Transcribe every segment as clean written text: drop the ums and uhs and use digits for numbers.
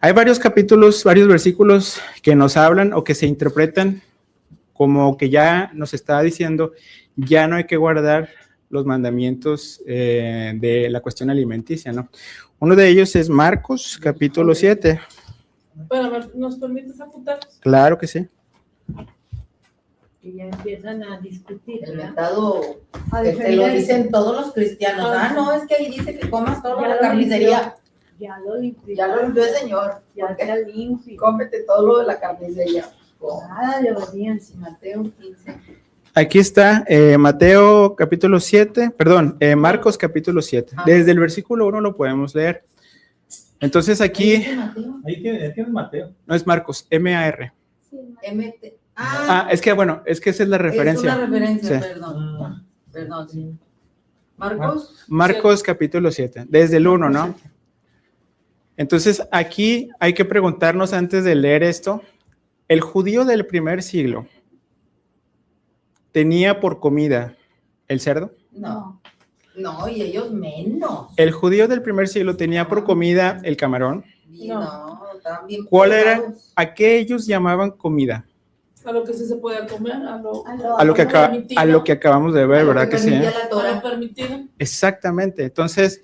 Hay varios capítulos, varios versículos que nos hablan o que se interpretan como que ya nos está diciendo, ya no hay que guardar los mandamientos de la cuestión alimenticia, ¿no? Uno de ellos es Marcos, capítulo 7. Pero, ¿nos permites apuntar? Claro que sí. Y ya empiezan a discutir. El metado, que te lo dicen todos los cristianos. No, es que ahí dice que comas todo lo de la carnicería. Ya lo limpió. Ya lo limpió el Señor. Ya está limpio. Cómete todo lo de la carnicería. Nada de obediencia. Mateo 15. Aquí está Mateo capítulo 7, perdón, Marcos capítulo 7. Desde el versículo 1 lo podemos leer. Entonces aquí... Ahí tienes Mateo. No es Marcos, M-A-R. MT. Es que bueno, es que esa es la referencia. Es una referencia, Sí. perdón. Perdón, sí. Marcos. Marcos capítulo 7, desde el 1, ¿no? Entonces aquí hay que preguntarnos antes de leer esto, el judío del primer siglo tenía por comida el cerdo. No, y ellos menos. El judío del primer siglo tenía por comida el camarón. No, estaban bien. ¿Cuál era? ¿A qué ellos llamaban comida? A lo que sí se puede comer, a lo que acabamos de ver, ¿verdad que sí? A lo permitido. Exactamente. Entonces,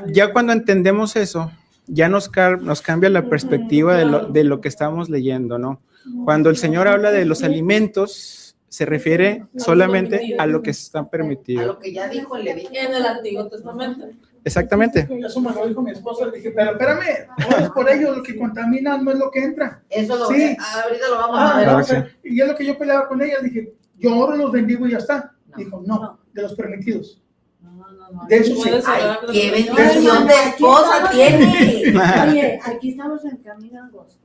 ya cuando entendemos eso, ya nos cambia la perspectiva de lo que estamos leyendo, ¿no? Cuando el Señor habla de los alimentos, se refiere solamente a lo que está permitido. A lo que ya dijo el Levítico. En el Antiguo Testamento. Exactamente. Eso me lo dijo mi esposa. Le dije, pero espérame, no es por ello lo que contamina, no es lo que entra. Eso lo sí. Ahorita lo vamos a ver. Claro, sí. Y es lo que yo peleaba con ella. Dije, yo oro los bendigo y ya está. Dijo, no, de los permitidos. No. De eso sí. Ay, qué bendición de esposa tiene. Oye, aquí estamos en camino al gozo.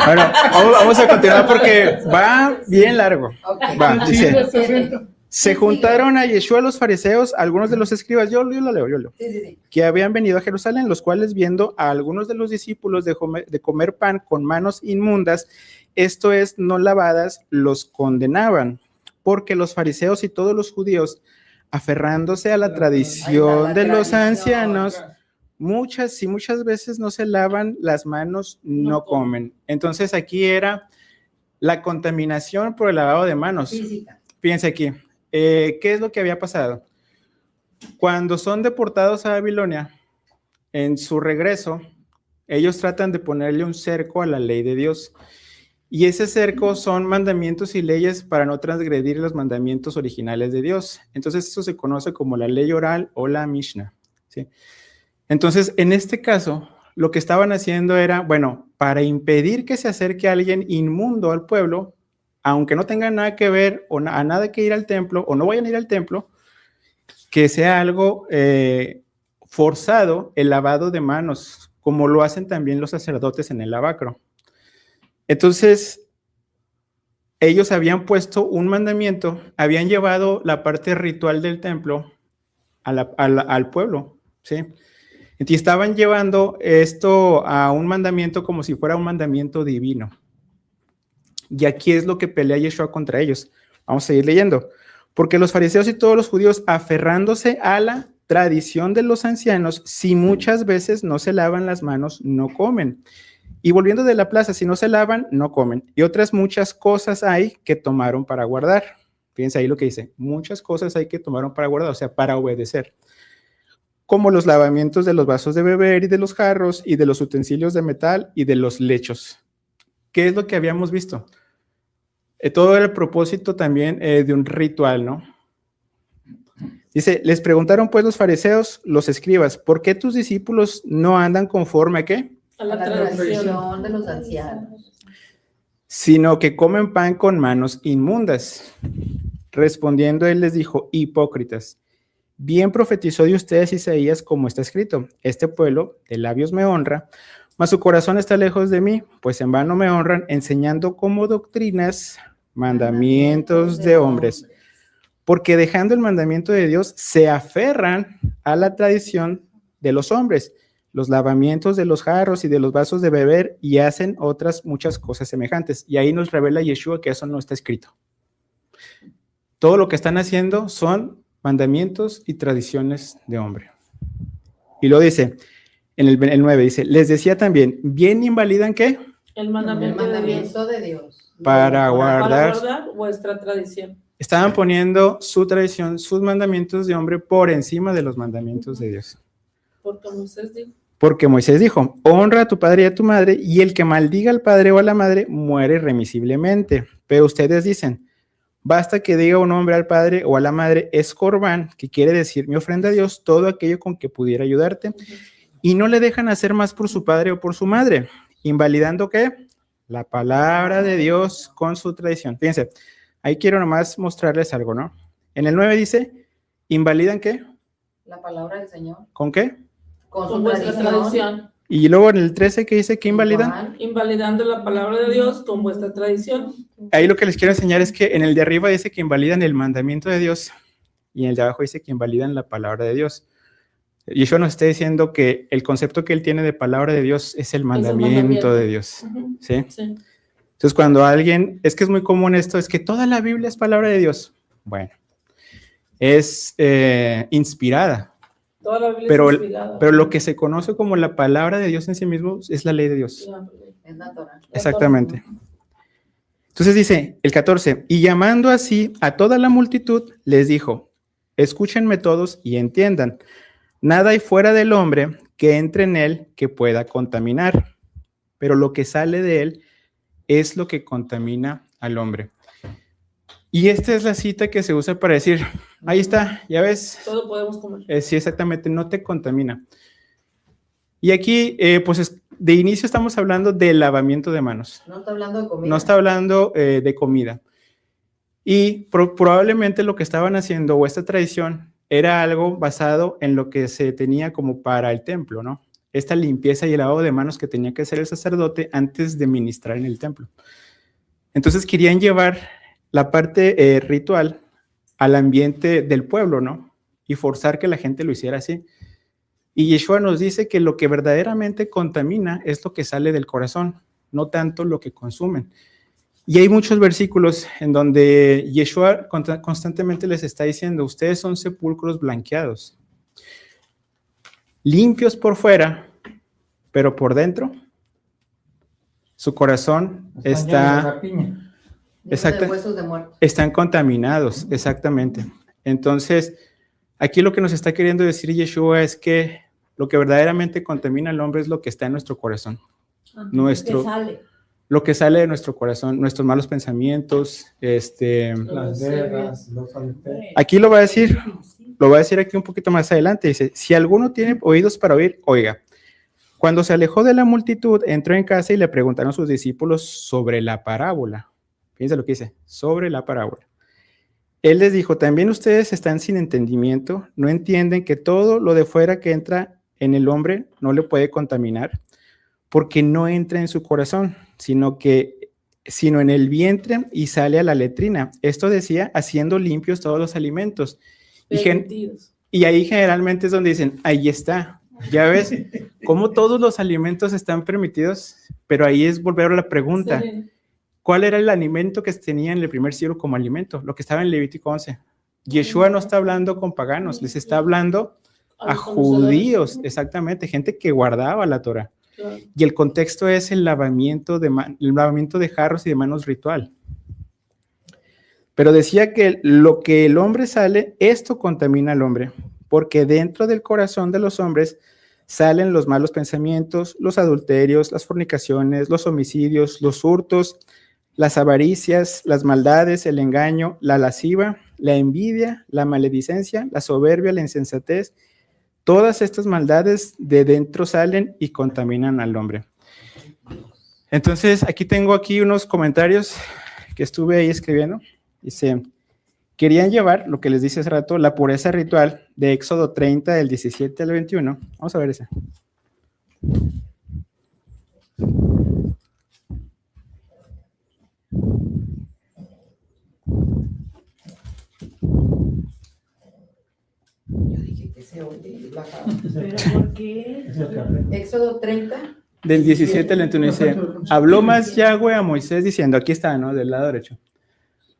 Bueno, vamos a continuar porque va bien largo. Okay. Va, dice, Sí. se juntaron a Yeshua los fariseos, algunos de los escribas, yo lo leo, Sí. que habían venido a Jerusalén, los cuales viendo a algunos de los discípulos de comer pan con manos inmundas, esto es, no lavadas, los condenaban, porque los fariseos y todos los judíos, aferrándose a la tradición de los ancianos, muchas veces no se lavan las manos, no comen. Entonces aquí era la contaminación por el lavado de manos. Física. Fíjense aquí, ¿qué es lo que había pasado? Cuando son deportados a Babilonia, en su regreso, ellos tratan de ponerle un cerco a la ley de Dios. Y ese cerco son mandamientos y leyes para no transgredir los mandamientos originales de Dios. Entonces eso se conoce como la ley oral o la Mishnah, ¿sí? Entonces, en este caso, lo que estaban haciendo era, bueno, para impedir que se acerque alguien inmundo al pueblo, aunque no tenga nada que ver o a nada que ir al templo o no vayan a ir al templo, que sea algo forzado el lavado de manos, como lo hacen también los sacerdotes en el lavacro. Entonces, ellos habían puesto un mandamiento, habían llevado la parte ritual del templo al pueblo, ¿sí? Y estaban llevando esto a un mandamiento como si fuera un mandamiento divino. Y aquí es lo que pelea Yeshua contra ellos. Vamos a seguir leyendo. Porque los fariseos y todos los judíos, aferrándose a la tradición de los ancianos, si muchas veces no se lavan las manos, no comen. Y volviendo de la plaza, si no se lavan, no comen. Y otras muchas cosas hay que tomaron para guardar. Fíjense ahí lo que dice. Muchas cosas hay que tomaron para guardar, o sea, para obedecer. Como los lavamientos de los vasos de beber y de los jarros y de los utensilios de metal y de los lechos. ¿Qué es lo que habíamos visto? Todo era el propósito también de un ritual, ¿no? Dice, les preguntaron pues los fariseos, los escribas, ¿por qué tus discípulos no andan conforme a qué? A la tradición de los ancianos. Sino que comen pan con manos inmundas. Respondiendo él les dijo, hipócritas. Bien profetizó de ustedes Isaías como está escrito, este pueblo de labios me honra, mas su corazón está lejos de mí, pues en vano me honran, enseñando como doctrinas mandamientos de hombres, porque dejando el mandamiento de Dios, se aferran a la tradición de los hombres, los lavamientos de los jarros y de los vasos de beber, y hacen otras muchas cosas semejantes. Y ahí nos revela Yeshua que eso no está escrito. Todo lo que están haciendo son mandamientos y tradiciones de hombre. Y lo dice, el 9 dice, les decía también, ¿bien invalidan qué? El El mandamiento de Dios. mandamiento de Dios. Para Para guardar. guardar vuestra tradición. Estaban poniendo su tradición, sus mandamientos de hombre por encima de los mandamientos de Dios. Porque Moisés dijo. Porque Moisés dijo, honra a tu padre y a tu madre, y el que maldiga al padre o a la madre muere irremisiblemente. Pero ustedes dicen, basta que diga un hombre al padre o a la madre, es corbán, que quiere decir, mi ofrenda a Dios, todo aquello con que pudiera ayudarte, y no le dejan hacer más por su padre o por su madre, invalidando ¿qué? La palabra de Dios con su tradición. Fíjense, ahí quiero nomás mostrarles algo, ¿no? En el 9 dice, ¿invalidan qué? La palabra del Señor. ¿Con qué? Con Con su vuestra tradición. tradición. Y luego en el 13 que dice que invalidan. Igual. Invalidando la palabra de Dios con vuestra tradición. Ahí lo que les quiero enseñar es que en el de arriba dice que invalidan el mandamiento de Dios y en el de abajo dice que invalidan la palabra de Dios. Yeshua nos está diciendo que el concepto que él tiene de palabra de Dios es el mandamiento de Dios. Ujú. ¿Sí? Sí. Entonces cuando alguien, es que es muy común esto, es que toda la Biblia es palabra de Dios. Bueno, es inspirada, Toda la Biblia Pero- es inspirada. pero lo que se conoce como la palabra de Dios en sí mismo es la ley de Dios. Es la Torah. Exactamente. Entonces dice el 14, y llamando así a toda la multitud, les dijo, escúchenme todos y entiendan, nada hay fuera del hombre que entre en él que pueda contaminar, pero lo que sale de él es lo que contamina al hombre. Y esta es la cita que se usa para decir, ahí está, ya ves, Todo podemos comer. sí, exactamente, no te contamina. Y aquí, pues de inicio estamos hablando del lavamiento de manos. No está hablando de comida. No está hablando de comida. Y probablemente lo que estaban haciendo o esta tradición era algo basado en lo que se tenía como para el templo, ¿no? Esta limpieza y el lavado de manos que tenía que hacer el sacerdote antes de ministrar en el templo. Entonces querían llevar la parte ritual al ambiente del pueblo, ¿no? Y forzar que la gente lo hiciera así. Y Yeshua nos dice que lo que verdaderamente contamina es lo que sale del corazón, no tanto lo que consumen. Y hay muchos versículos en donde Yeshua constantemente les está diciendo, ustedes son sepulcros blanqueados, limpios por fuera, pero por dentro, su corazón está... Lleno de huesos de muertos. Están contaminados, exactamente. Entonces, aquí lo que nos está queriendo decir Yeshua es que lo que verdaderamente contamina al hombre es lo que está en nuestro corazón. Que sale. Lo que sale de nuestro corazón, nuestros malos pensamientos, Las guerras, los adulterios. aquí lo va a decir aquí un poquito más adelante, dice, si alguno tiene oídos para oír, oiga. Cuando se alejó de la multitud, entró en casa y le preguntaron a sus discípulos sobre la parábola. Fíjense lo que dice, sobre la parábola. Él les dijo, también ustedes están sin entendimiento, no entienden que todo lo de fuera que entra en el hombre no le puede contaminar, porque no entra en su corazón, sino en el vientre y sale a la letrina. Esto decía, haciendo limpios todos los alimentos. Permitidos. Y ahí generalmente es donde dicen, ahí está, ya ves, cómo todos los alimentos están permitidos, pero ahí es volver a la pregunta. Sí. ¿Cuál era el alimento que tenía en el primer siglo como alimento? Lo que estaba en Levítico 11. Yeshua no está hablando con paganos, les está hablando a judíos, exactamente, gente que guardaba la Torah. Claro. Y el contexto es el lavamiento de jarros y de manos ritual. Pero decía que lo que el hombre sale, esto contamina al hombre, porque dentro del corazón de los hombres salen los malos pensamientos, los adulterios, las fornicaciones, los homicidios, los hurtos, las avaricias, las maldades, el engaño, la lasciva, la envidia, la maledicencia, la soberbia, la insensatez. Todas estas maldades de dentro salen y contaminan al hombre. Entonces, aquí tengo unos comentarios que estuve ahí escribiendo. Dice, querían llevar, lo que les dice hace rato, la pureza ritual de Éxodo 30, del 17 al 21. Vamos a ver esa. Yo dije que se oye la ¿Pero por qué? Es el café. Éxodo 30. Del 17 al 21 dice, habló más Yahweh a Moisés diciendo, aquí está, ¿no? Del lado derecho.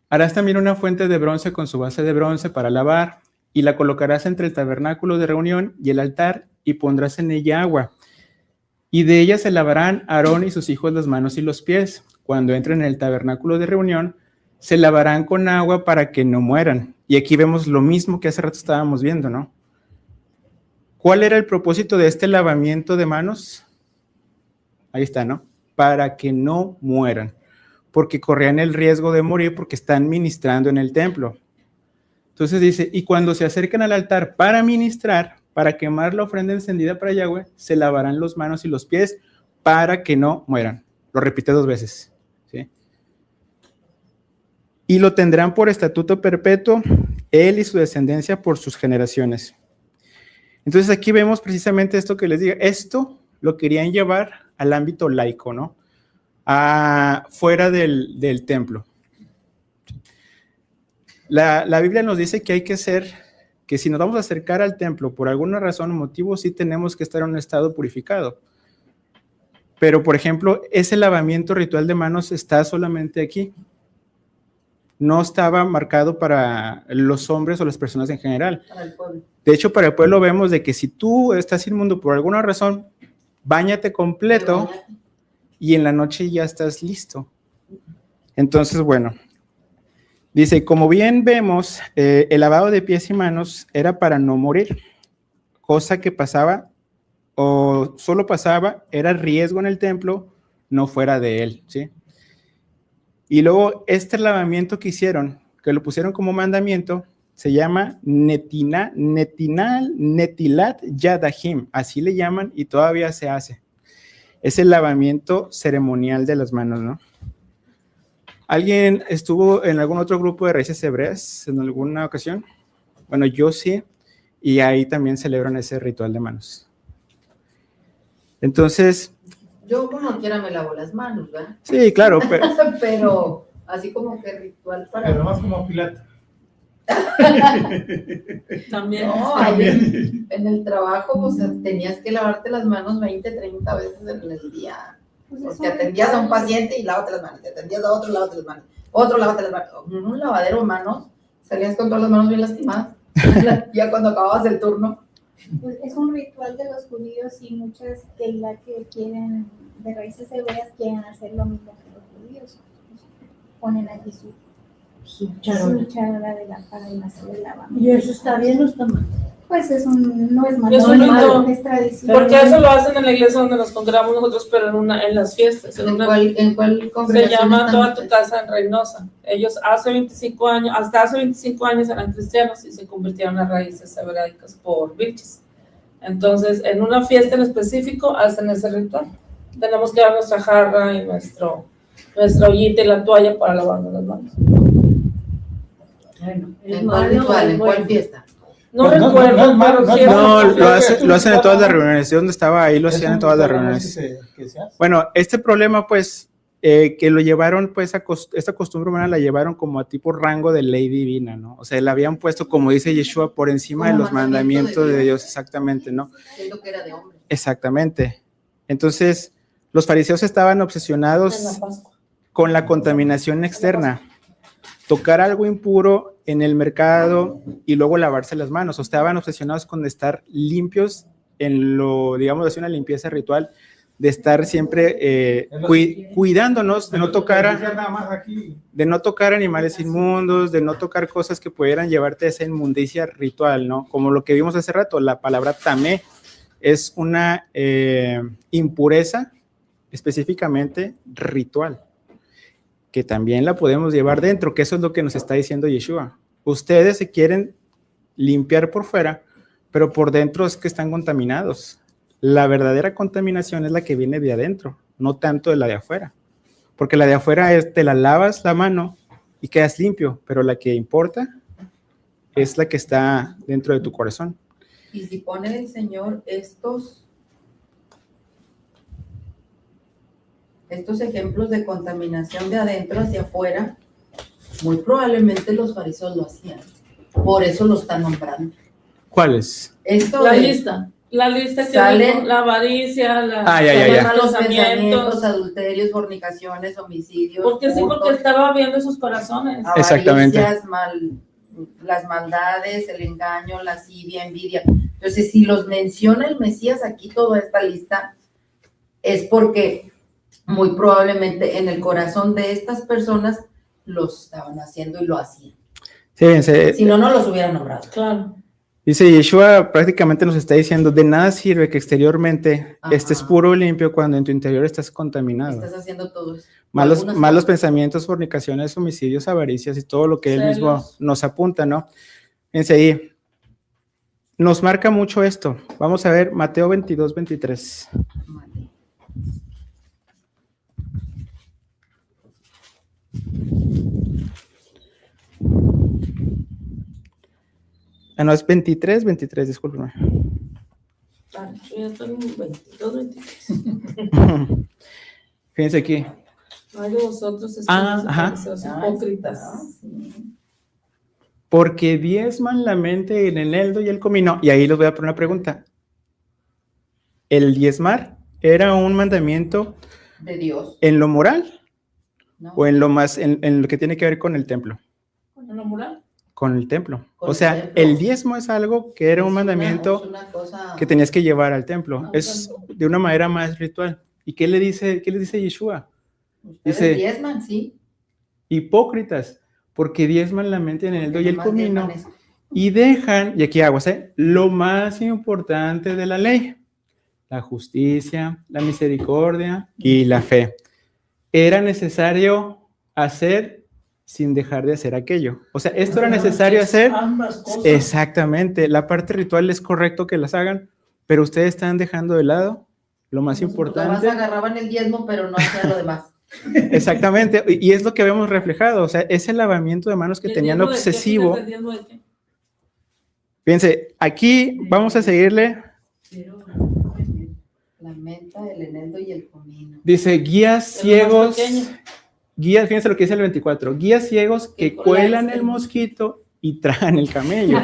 Harás también una fuente de bronce con su base de bronce para lavar, y la colocarás entre el tabernáculo de reunión y el altar, y pondrás en ella agua. Y de ella se lavarán Aarón y sus hijos las manos y los pies. Cuando entren en el tabernáculo de reunión, se lavarán con agua para que no mueran. Y aquí vemos lo mismo que hace rato estábamos viendo, ¿no? ¿Cuál era el propósito de este lavamiento de manos? Ahí está, ¿no? Para que no mueran, porque corrían el riesgo de morir porque están ministrando en el templo. Entonces dice, y cuando se acercan al altar para ministrar, para quemar la ofrenda encendida para Yahweh, se lavarán las manos y los pies para que no mueran. Lo repite 2 veces, ¿sí? Y lo tendrán por estatuto perpetuo, él y su descendencia por sus generaciones. Entonces aquí vemos precisamente esto que les digo. Esto lo querían llevar al ámbito laico, ¿no? Fuera del templo. La Biblia nos dice que hay que ser, que si nos vamos a acercar al templo por alguna razón o motivo, sí tenemos que estar en un estado purificado. Pero, por ejemplo, ese lavamiento ritual de manos está solamente aquí. No estaba marcado para los hombres o las personas en general. Para el pueblo. De hecho, para el pueblo vemos de que si tú estás inmundo por alguna razón, báñate completo y en la noche ya estás listo. Entonces, bueno, dice, como bien vemos, el lavado de pies y manos era para no morir, cosa que pasaba o solo pasaba, era riesgo en el templo, no fuera de él, ¿sí? Y luego este lavamiento que hicieron, que lo pusieron como mandamiento, se llama Netilat Yadahim, así le llaman y todavía se hace. Es el lavamiento ceremonial de las manos, ¿no? ¿Alguien estuvo en algún otro grupo de raíces hebreas en alguna ocasión? Bueno, yo sí, y ahí también celebran ese ritual de manos. Entonces... Yo como quiera me lavo las manos, ¿verdad? Sí, claro, pero así como que ritual para... Pero más como Pilato. También. No, ahí en el trabajo, pues tenías que lavarte las manos 20, 30 veces en el día. Pues te atendías a un paciente y lávate las manos, te atendías a otro, lávate las manos, otro, lávate las manos. En un lavadero de manos, salías con todas las manos bien lastimadas, ya cuando acababas el turno. Pues es un ritual de los judíos y muchas que quieren, de raíces hebreas, quieren hacer lo mismo que los judíos. Ponen aquí su charola para el hacer el lavamiento. ¿Y eso está bien o está mal? Pues no es malo, Es un rito, es tradición. Porque eso lo hacen en la iglesia donde nos congregamos nosotros, pero en las fiestas. ¿En cuál Se congregación llama están Toda tu ustedes? casa en Reynosa. Ellos hasta hace 25 años eran cristianos y se convirtieron a raíces hebraicas por Vilches. Entonces, en una fiesta en específico hacen ese ritual. Tenemos que dar nuestra jarra y nuestra ollita y la toalla para lavarnos las manos. Bueno, ¿En cuál ritual? ¿En cuál fiesta? No Pues no, recuerdo, no es malo, pero no es sí era malo. una No, fiesta. lo hacen en todas las reuniones. Yo donde estaba ahí lo hacían en todas las reuniones. Que se hace. Bueno, este problema, pues, que lo llevaron, pues, esta costumbre humana la llevaron como a tipo rango de ley divina, ¿no? O sea, la habían puesto, como dice Yeshua, por encima de Como los mandamientos de Dios, exactamente, ¿no? Siendo que era de hombre. Exactamente. Entonces, los fariseos estaban En la obsesionados Pascua. con la contaminación externa. Tocar algo impuro en el mercado y luego lavarse las manos. O estaban obsesionados con estar limpios en lo, digamos así, una limpieza ritual, de estar siempre cuidándonos, de no tocar animales inmundos, de no tocar cosas que pudieran llevarte a esa inmundicia ritual, ¿no? Como lo que vimos hace rato, la palabra tamé es una impureza específicamente ritual, que también la podemos llevar dentro, que eso es lo que nos está diciendo Yeshua. Ustedes se quieren limpiar por fuera, pero por dentro es que están contaminados. La verdadera contaminación es la que viene de adentro, no tanto de la de afuera. Porque la de afuera es, te la lavas la mano y quedas limpio, pero la que importa es la que está dentro de tu corazón. Y si pone el Señor estos ejemplos de contaminación de adentro hacia afuera, muy probablemente los fariseos lo hacían. Por eso lo están nombrando. ¿Cuáles? Esto La de lista que Salen- digo, la avaricia, Ya. los malos pensamientos. pensamientos, adulterios, fornicaciones, homicidios, Porque sí, porque hurtos, estaba viendo sus corazones. Exactamente. avaricias, las maldades, el engaño, la lascivia, envidia. Entonces, si los menciona el Mesías aquí, toda esta lista, es porque muy probablemente en el corazón de estas personas los estaban haciendo y lo hacían. Sí, fíjense, Si no, no los hubieran nombrado. Claro. dice Yeshua prácticamente nos está diciendo, de nada sirve que exteriormente Ajá. estés puro y limpio cuando en tu interior estás contaminado. Estás haciendo todo eso. Malos Algunas cosas. pensamientos, fornicaciones, homicidios, avaricias y todo lo que él mismo Celos. nos apunta, ¿no? Fíjense ahí, nos marca mucho esto. Vamos a ver Mateo 22, 23. Ah, no, es 23, discúlpeme. Ah, yo ya estoy en 22, 23. Fíjense aquí. No hay de vosotros, Ajá. escribas hipócritas. Porque diezman la mente, el eneldo y el comino. Y ahí les voy a poner una pregunta. ¿El diezmar era un mandamiento De Dios. en lo moral ¿No? o en lo más, en lo que tiene que ver con el templo? ¿En lo moral? Con el templo. Con O el sea, templo. el diezmo es algo que era un mandamiento Es una cosa... que tenías que llevar al templo. No, Es de una manera más ritual. ¿Y qué le dice Yeshua? Ustedes dice- diezman, sí. Hipócritas, porque diezman la mente, el eneldo y el Nomás comino diezman eso. y dejan, y aquí aguas, lo más importante de la ley, la justicia, la misericordia y la fe. Era necesario hacer sin dejar de hacer aquello. O sea, esto era necesario hacer. Ambas cosas. Exactamente, la parte ritual es correcto que las hagan, pero ustedes están dejando de lado lo más Nomás importante. agarraban el diezmo, pero no hacían lo demás. Exactamente, y es lo que vemos reflejado, o sea, ese lavamiento de manos que tenían ¿Dependiendo de qué? obsesivo. ¿Dependiendo de qué? Fíjense, aquí vamos a seguirle, La menta, el eneldo y el comino. dice, guías Es lo más ciegos, pequeño. guías, fíjense lo que dice el 24, guías ciegos que Que cuelan cuelan el mosquito y tragan el camello.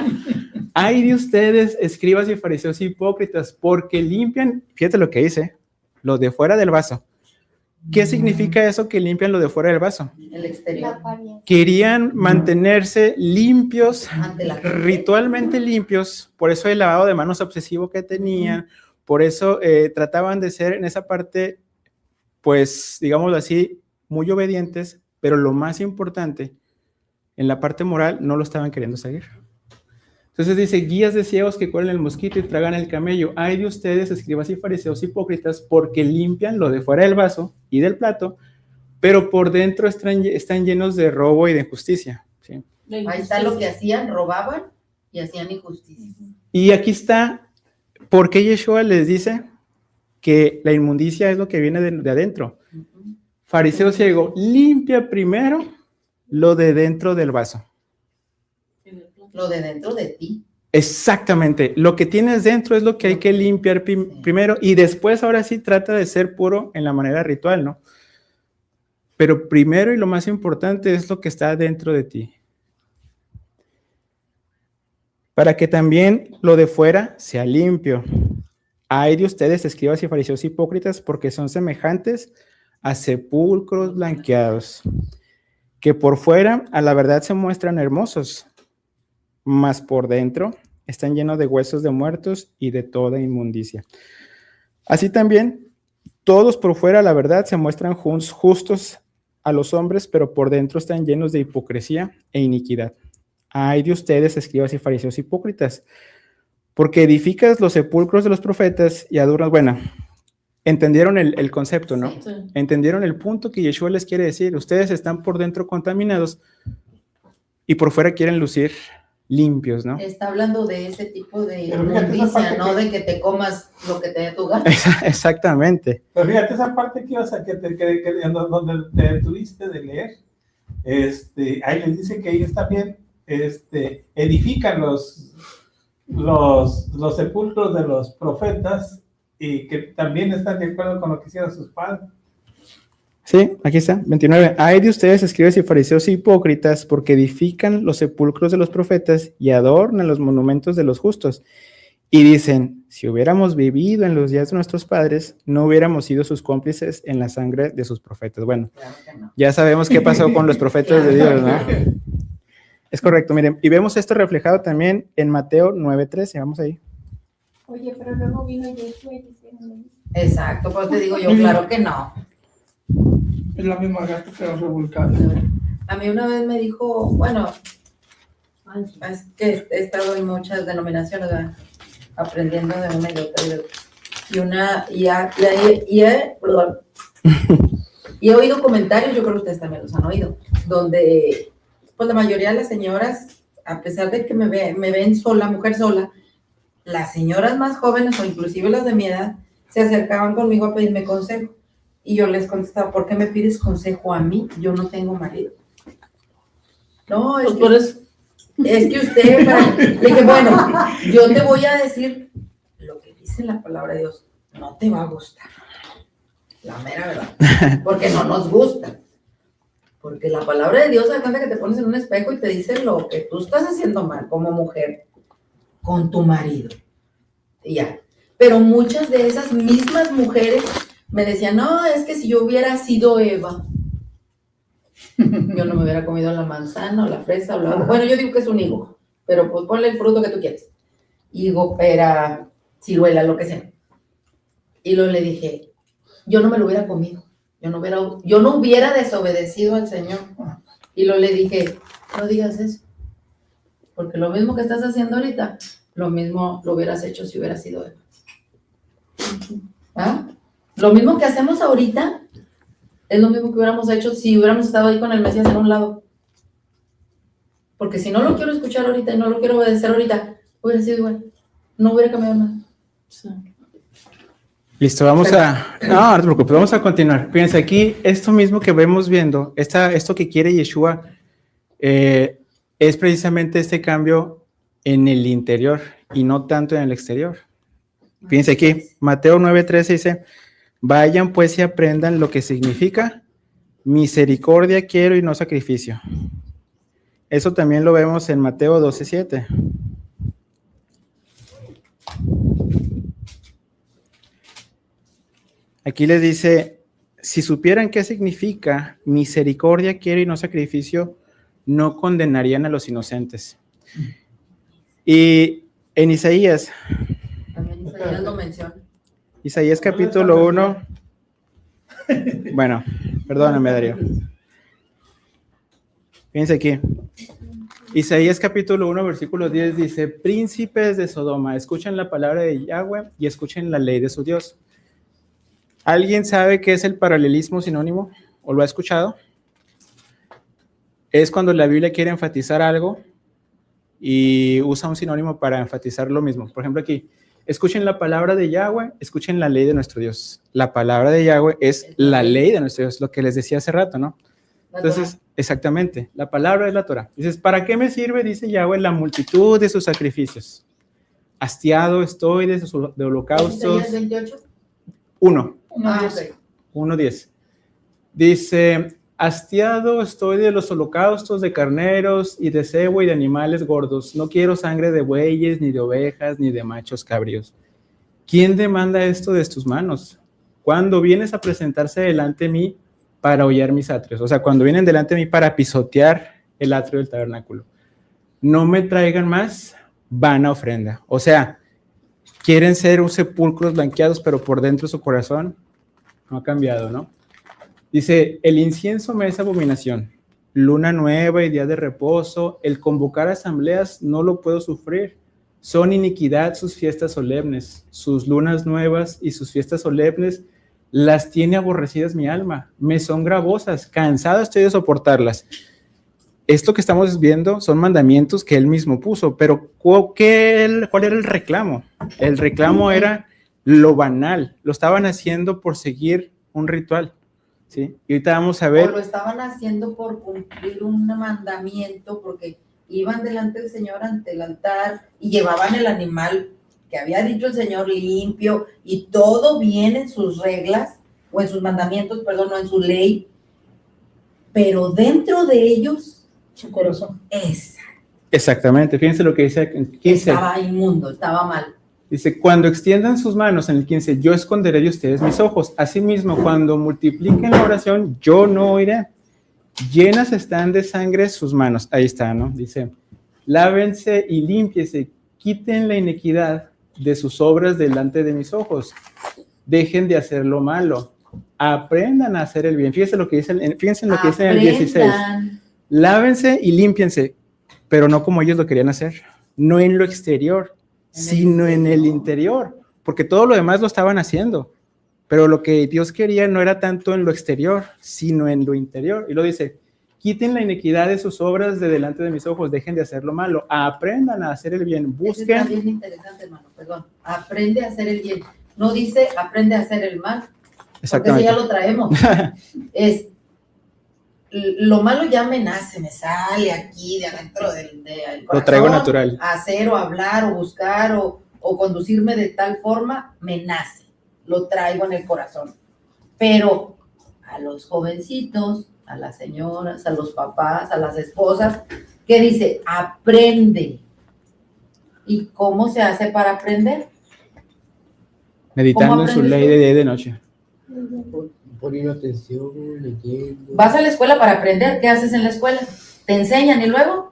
Ay de ustedes, escribas y fariseos hipócritas, porque limpian, fíjate lo que dice, lo de fuera del vaso. ¿Qué significa eso que limpian lo de fuera del vaso? El La exterior. apariencia. Querían mantenerse limpios, Ante la gente. ritualmente limpios, por eso el lavado de manos obsesivo que tenían, por eso trataban de ser en esa parte, pues, digámoslo así, muy obedientes, pero lo más importante, en la parte moral, no lo estaban queriendo seguir. Entonces dice, guías de ciegos que cuelan el mosquito y tragan el camello. Ay de ustedes, escribas y fariseos hipócritas, porque limpian lo de fuera del vaso y del plato, pero por dentro están llenos de robo y de injusticia. ¿Sí? Ahí está lo que hacían, robaban y hacían injusticia. Y aquí está, ¿por qué Yeshua les dice que la inmundicia es lo que viene de adentro? Ujú. Fariseo ciego, limpia primero lo de dentro del vaso. Lo de dentro de ti. Exactamente, lo que tienes dentro es lo que hay que limpiar primero y después ahora sí trata de ser puro en la manera ritual, ¿no? Pero primero y lo más importante es lo que está dentro de ti. Para que también lo de fuera sea limpio. Ay de ustedes, escribas y fariseos hipócritas, porque son semejantes a sepulcros blanqueados, que por fuera a la verdad se muestran hermosos, mas por dentro están llenos de huesos de muertos y de toda inmundicia. Así también, todos por fuera, la verdad, se muestran justos a los hombres, pero por dentro están llenos de hipocresía e iniquidad. Ay de ustedes, escribas y fariseos hipócritas, porque edificas los sepulcros de los profetas y adornas, bueno, entendieron el concepto, ¿no? Sí. Entendieron el punto que Yeshua les quiere decir. Ustedes están por dentro contaminados y por fuera quieren lucir limpios, ¿no? Está hablando de ese tipo de Pero fíjate esa inmundicia, parte no que- de que te comas lo que te dé tu gana. Exactamente. Pero fíjate esa parte que ibas a donde te detuviste de leer, ahí les dice que ellos también edifican los sepulcros de los profetas y que también están de acuerdo con lo que hicieron sus padres. Sí, aquí está, 29. Ay de ustedes, escribas y fariseos hipócritas, porque edifican los sepulcros de los profetas y adornan los monumentos de los justos. Y dicen, si hubiéramos vivido en los días de nuestros padres, no hubiéramos sido sus cómplices en la sangre de sus profetas. Bueno, Claro que no. ya sabemos qué pasó con los profetas de Dios, ¿no? Es correcto, miren, y vemos esto reflejado también en Mateo 9:13, vamos ahí. Oye, pero luego vino Yeshua y dice, Exacto, pues te digo yo, claro que no. Es la misma gata que va revolcada. A mí una vez me dijo, bueno, es que he estado en muchas denominaciones, ¿verdad? Aprendiendo de una y de otra y de otra. Y he oído comentarios, yo creo que ustedes también los han oído, donde pues la mayoría de las señoras, a pesar de que me ven sola, mujer sola, las señoras más jóvenes o inclusive las de mi edad se acercaban conmigo a pedirme consejo. Y yo les contestaba, ¿por qué me pides consejo a mí? Yo no tengo marido. No, es Pues que, por eso. es que usted, le dije, bueno, yo te voy a decir lo que dice la palabra de Dios, no te va a gustar. La mera verdad, porque no nos gusta. Porque la palabra de Dios, da cuenta que te pones en un espejo y te dice lo que tú estás haciendo mal como mujer con tu marido. Y ya. Pero muchas de esas mismas mujeres me decían, no, es que si yo hubiera sido Eva, yo no me hubiera comido la manzana o la fresa o la... Bueno, yo digo que es un higo, pero pues ponle el fruto que tú quieres. Higo, pera, ciruela, lo que sea. Y luego le dije, yo no me lo hubiera comido. Yo no hubiera desobedecido al Señor. Y luego le dije, no digas eso. Porque lo mismo que estás haciendo ahorita, lo mismo lo hubieras hecho si hubieras sido Eva. ¿Ah? Lo mismo que hacemos ahorita es lo mismo que hubiéramos hecho si hubiéramos estado ahí con el Mesías en un lado. Porque si no lo quiero escuchar ahorita y no lo quiero obedecer ahorita, hubiera sido igual. No hubiera cambiado nada. Sí. Listo, vamos a... No, no te preocupes, vamos a continuar. Fíjense, aquí esto mismo que vemos viendo, esto que quiere Yeshua, es precisamente este cambio en el interior y no tanto en el exterior. Fíjense aquí, Mateo 9:13 dice, vayan pues y aprendan lo que significa misericordia quiero y no sacrificio. Eso también lo vemos en Mateo 12:7. Aquí les dice, si supieran qué significa misericordia quiero y no sacrificio, no condenarían a los inocentes. Y en Isaías, También Isaías lo menciona. Isaías capítulo 1, bueno, perdóname Darío. Fíjense aquí. Isaías capítulo 1, versículo 10 dice, príncipes de Sodoma, escuchen la palabra de Yahweh y escuchen la ley de su Dios. ¿Alguien sabe qué es el paralelismo sinónimo? ¿O lo ha escuchado? Es cuando la Biblia quiere enfatizar algo y usa un sinónimo para enfatizar lo mismo. Por ejemplo aquí, escuchen la palabra de Yahweh, escuchen la ley de nuestro Dios. La palabra de Yahweh es la ley de nuestro Dios, lo que les decía hace rato, ¿no? Entonces, exactamente, la palabra es la Torah. Dices, ¿para qué me sirve? Dice Yahweh, la multitud de sus sacrificios. Hastiado estoy de holocaustos. ¿Isaías 28? 1. Ah, ok. 1:10. Dice, hastiado estoy de los holocaustos de carneros y de cebo y de animales gordos. No quiero sangre de bueyes, ni de ovejas, ni de machos cabríos. ¿Quién demanda esto de tus manos? Cuando vienes a presentarse delante de mí para hollar mis atrios. O sea, cuando vienen delante de mí para pisotear el atrio del tabernáculo. No me traigan más vana ofrenda. O sea, quieren ser un sepulcros blanqueados, pero por dentro su corazón no ha cambiado, ¿no? Dice, el incienso me es abominación, luna nueva y día de reposo, el convocar asambleas no lo puedo sufrir, son iniquidad sus fiestas solemnes, sus lunas nuevas y sus fiestas solemnes las tiene aborrecidas mi alma, me son gravosas, cansado estoy de soportarlas. Esto que estamos viendo son mandamientos que él mismo puso, pero ¿cuál era el reclamo? El reclamo era lo banal, lo estaban haciendo por seguir un ritual, ¿sí? Y ahorita vamos a ver. O lo estaban haciendo por cumplir un mandamiento, porque iban delante del Señor ante el altar y llevaban el animal que había dicho el Señor limpio y todo bien en sus reglas, o en sus mandamientos, perdón, o en su ley, pero dentro de ellos, su corazón. Exactamente, fíjense lo que dice en 15. Estaba inmundo, estaba mal. Dice, cuando extiendan sus manos, en el 15, yo esconderé de ustedes mis ojos. Asimismo, cuando multipliquen la oración, yo no oiré. Llenas están de sangre sus manos. Ahí está, ¿no? Dice, lávense y límpiese, quiten la iniquidad de sus obras delante de mis ojos. dejen de hacer lo malo, aprendan a hacer el bien. Fíjense lo que dice, fíjense en lo que dice en el 16. Lávense y límpiense, pero no como ellos lo querían hacer, no en lo exterior, sino en el interior, porque todo lo demás lo estaban haciendo, pero lo que Dios quería no era tanto en lo exterior, sino en lo interior. Y lo dice, quiten la iniquidad de sus obras de delante de mis ojos, dejen de hacer lo malo, aprendan a hacer el bien, busquen. Eso está bien interesante, hermano, perdón. Aprende a hacer el bien. No dice aprende a hacer el mal, porque eso ya lo traemos. Es, lo malo ya me nace, me sale aquí de adentro del corazón. Lo traigo natural. Hacer o hablar o buscar o conducirme de tal forma, me nace. Lo traigo en el corazón. Pero a los jovencitos, a las señoras, a los papás, a las esposas, ¿qué dice? Aprende. ¿Y cómo se hace para aprender? Meditando en su ley de día y de noche. Poniendo atención, leyendo. Vas a la escuela para aprender. ¿Qué haces en la escuela? Te enseñan y luego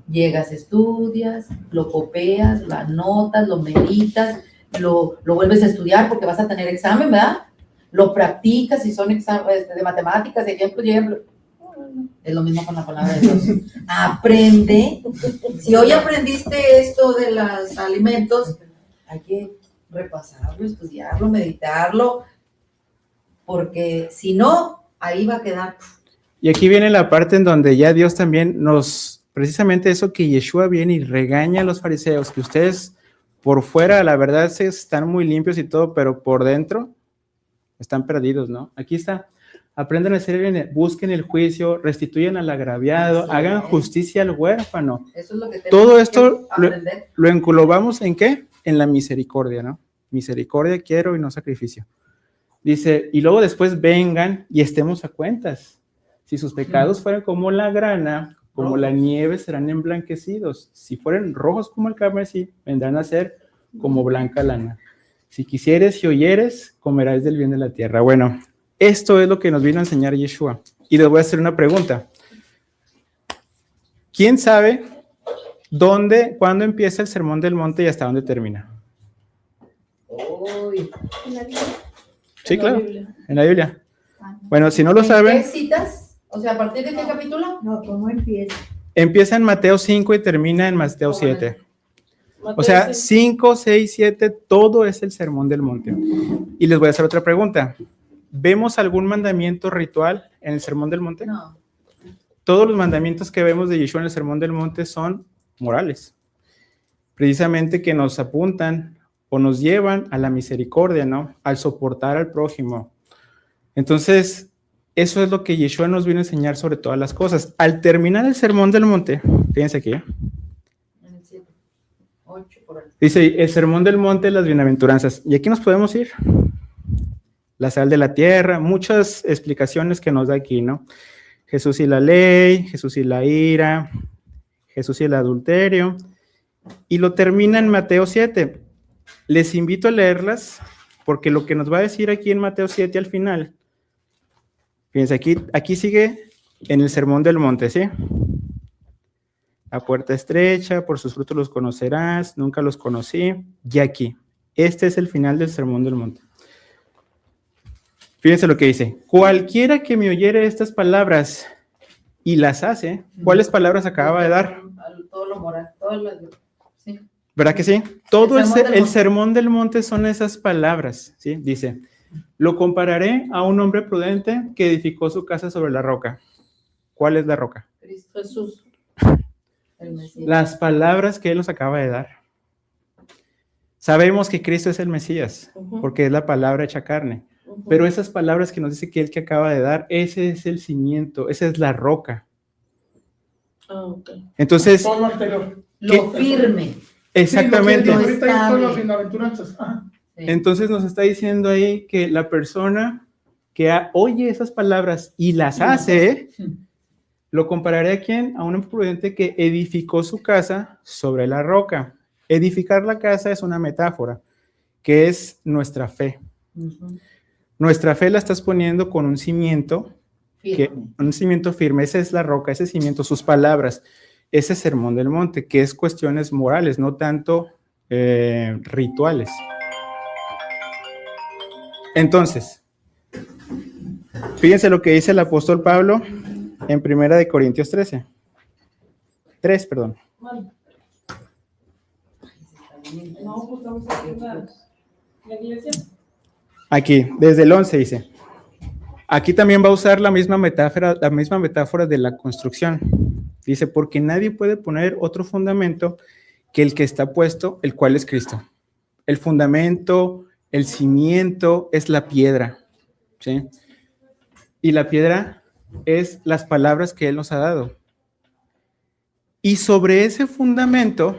llegas, estudias, lo copias, lo anotas, lo meditas, lo vuelves a estudiar porque vas a tener examen, ¿verdad? Lo practicas si son exámenes de matemáticas, ejemplo. Es lo mismo con la palabra de Dios. Aprende. Si hoy aprendiste esto de los alimentos, hay que repasarlo, estudiarlo, meditarlo, porque si no, ahí va a quedar. Y aquí viene la parte en donde ya Dios también nos, precisamente eso que Yeshua viene y regaña a los fariseos, que ustedes por fuera, la verdad, se están muy limpios y todo, pero por dentro están perdidos, ¿no? Aquí está, aprendan a hacer bien, busquen el juicio, restituyan al agraviado, hagan justicia al huérfano. Eso es lo que todo esto aprender. lo englobamos ¿en qué? En la misericordia, ¿no? Misericordia quiero y no sacrificio. Dice, y luego después vengan y estemos a cuentas. Si sus pecados fueran como la grana, como la nieve, serán emblanquecidos. Si fueren rojos como el carmesí, vendrán a ser como blanca lana. Si quisieres y oyeres, comerás del bien de la tierra. Bueno, esto es lo que nos vino a enseñar Yeshua. Y les voy a hacer una pregunta. ¿Quién sabe cuándo empieza el Sermón del Monte y hasta dónde termina? Uy. Sí, claro, en la Biblia. Bueno, si no lo ¿En saben, qué citas? O sea, ¿a partir de qué capítulo? No, ¿cómo empieza? empieza en Mateo 5 y termina en Mateo 7. O sea, 5, 6, 7, todo es el Sermón del Monte. Y les voy a hacer otra pregunta. ¿Vemos algún mandamiento ritual en el Sermón del Monte? No. Todos los mandamientos que vemos de Yeshua en el Sermón del Monte son morales. Precisamente que nos apuntan o nos llevan a la misericordia, ¿no? Al soportar al prójimo. Entonces, eso es lo que Yeshua nos vino a enseñar sobre todas las cosas. Al terminar el Sermón del Monte, fíjense aquí, En el 7. 8 por ahí. dice, el Sermón del Monte, las bienaventuranzas. Y aquí nos podemos ir. La sal de la tierra, muchas explicaciones que nos da aquí, ¿no? Jesús y la ley, Jesús y la ira, Jesús y el adulterio. Y lo termina en Mateo 7. Les invito a leerlas, porque lo que nos va a decir aquí en Mateo 7 al final, fíjense, aquí sigue en el Sermón del Monte, ¿sí? La puerta estrecha, por sus frutos los conocerás, nunca los conocí. Y aquí, este es el final del Sermón del Monte. Fíjense lo que dice, cualquiera que me oyere estas palabras y las hace, ¿cuáles palabras acababa de dar? Todo lo moral, todo lo... Sí. ¿Verdad que sí? Todo el Sermón del Monte. Sermón del Monte son esas palabras, ¿sí? Dice, lo compararé a un hombre prudente que edificó su casa sobre la roca. ¿Cuál es la roca? Cristo Jesús. El Mesías. Las palabras que Él nos acaba de dar. Sabemos que Cristo es el Mesías, porque es la palabra hecha carne. Pero esas palabras que nos dice que Él que acaba de dar, ese es el cimiento, esa es la roca. Entonces, Todo lo anterior. Lo firme. exactamente. Sí, lo que ahorita hay todas las Estable. bienaventuranzas. Ajá. Sí. Entonces nos está diciendo ahí que la persona que oye esas palabras y las hace, lo compararé a quién? A un hombre prudente que edificó su casa sobre la roca. Edificar la casa es una metáfora, que es nuestra fe. Ujú. Nuestra fe la estás poniendo con un cimiento, Firme. un cimiento firme. Esa es la roca, ese cimiento, sus palabras, ese Sermón del Monte, que es cuestiones morales, no tanto rituales. Entonces, fíjense lo que dice el apóstol Pablo en 1 Corintios 3, perdón. No, pues vamos a hacer la iglesia. Aquí, desde el 11 dice. Aquí también va a usar la misma metáfora de la construcción. Dice, porque nadie puede poner otro fundamento que el que está puesto, el cual es Cristo. El fundamento, el cimiento es la piedra, ¿sí? Y la piedra es las palabras que Él nos ha dado. Y sobre ese fundamento,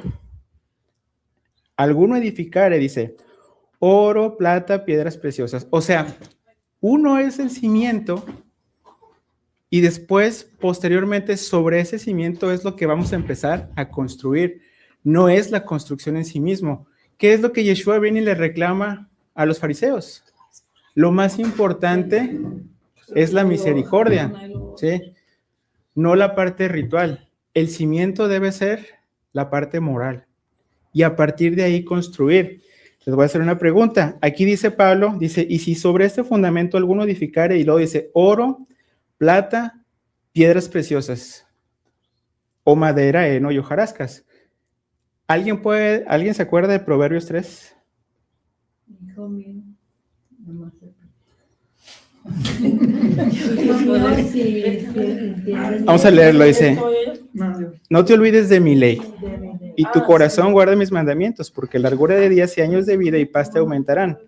alguno edificare, dice, oro, plata, piedras preciosas. O sea, uno es el cimiento y después, posteriormente, sobre ese cimiento es lo que vamos a empezar a construir. No es la construcción en sí mismo. ¿Qué es lo que Yeshua viene y le reclama a los fariseos? Lo más importante es la misericordia, ¿sí? No la parte ritual. El cimiento debe ser la parte moral. Y a partir de ahí construir. Les voy a hacer una pregunta. Aquí dice Pablo, dice, y si sobre este fundamento alguno edificare, y luego dice, oro, plata, piedras preciosas, o madera, heno y hojarascas. ¿Alguien se acuerda de Proverbios 3? Hijo mío, nomás Vamos a leerlo, dice, no te olvides de mi ley, y tu corazón guarda mis mandamientos, porque largura de días y años de vida y paz te aumentarán.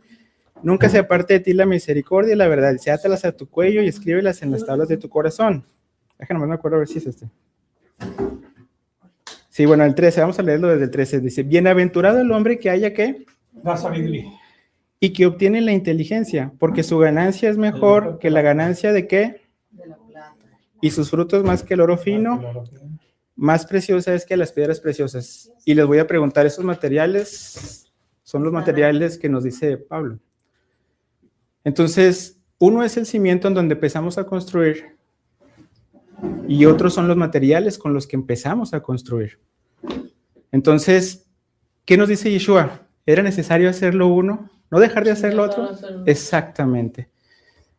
Nunca se aparte de ti la misericordia y la verdad, dice, átalas a tu cuello y escríbelas en las tablas de tu corazón. Déjame, no me acuerdo a ver si es este. Sí, bueno, el 13, vamos a leerlo desde el 13. Dice, bienaventurado el hombre que haya, ¿qué? La sabiduría. Y que obtiene la inteligencia, porque su ganancia es mejor que la ganancia de ¿qué? De la plata. Y sus frutos más que el oro fino, más preciosa es que las piedras preciosas. Y les voy a preguntar, ¿esos materiales son los materiales que nos dice Pablo? Entonces, uno es el cimiento en donde empezamos a construir y otros son los materiales con los que empezamos a construir. Entonces, ¿qué nos dice Yeshua? ¿Era necesario hacerlo uno? ¿No dejar de hacer lo otro? Exactamente.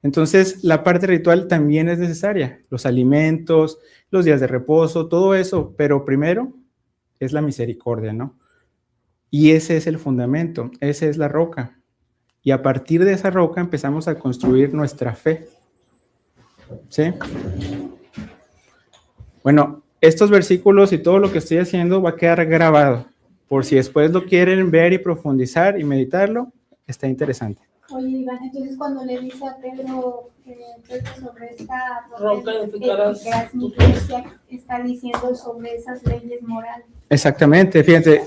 Entonces, la parte ritual también es necesaria. Los alimentos, los días de reposo, todo eso. Pero primero es la misericordia, ¿no? Y ese es el fundamento, esa es la roca. Y a partir de esa roca empezamos a construir nuestra fe. ¿Sí? Bueno, estos versículos y todo lo que estoy haciendo va a quedar grabado. Por si después lo quieren ver y profundizar y meditarlo, está interesante. Oye, Iván, entonces cuando le dice a Pedro sobre esta Roca edificarás mi iglesia, está diciendo sobre esas leyes morales. Exactamente, fíjense,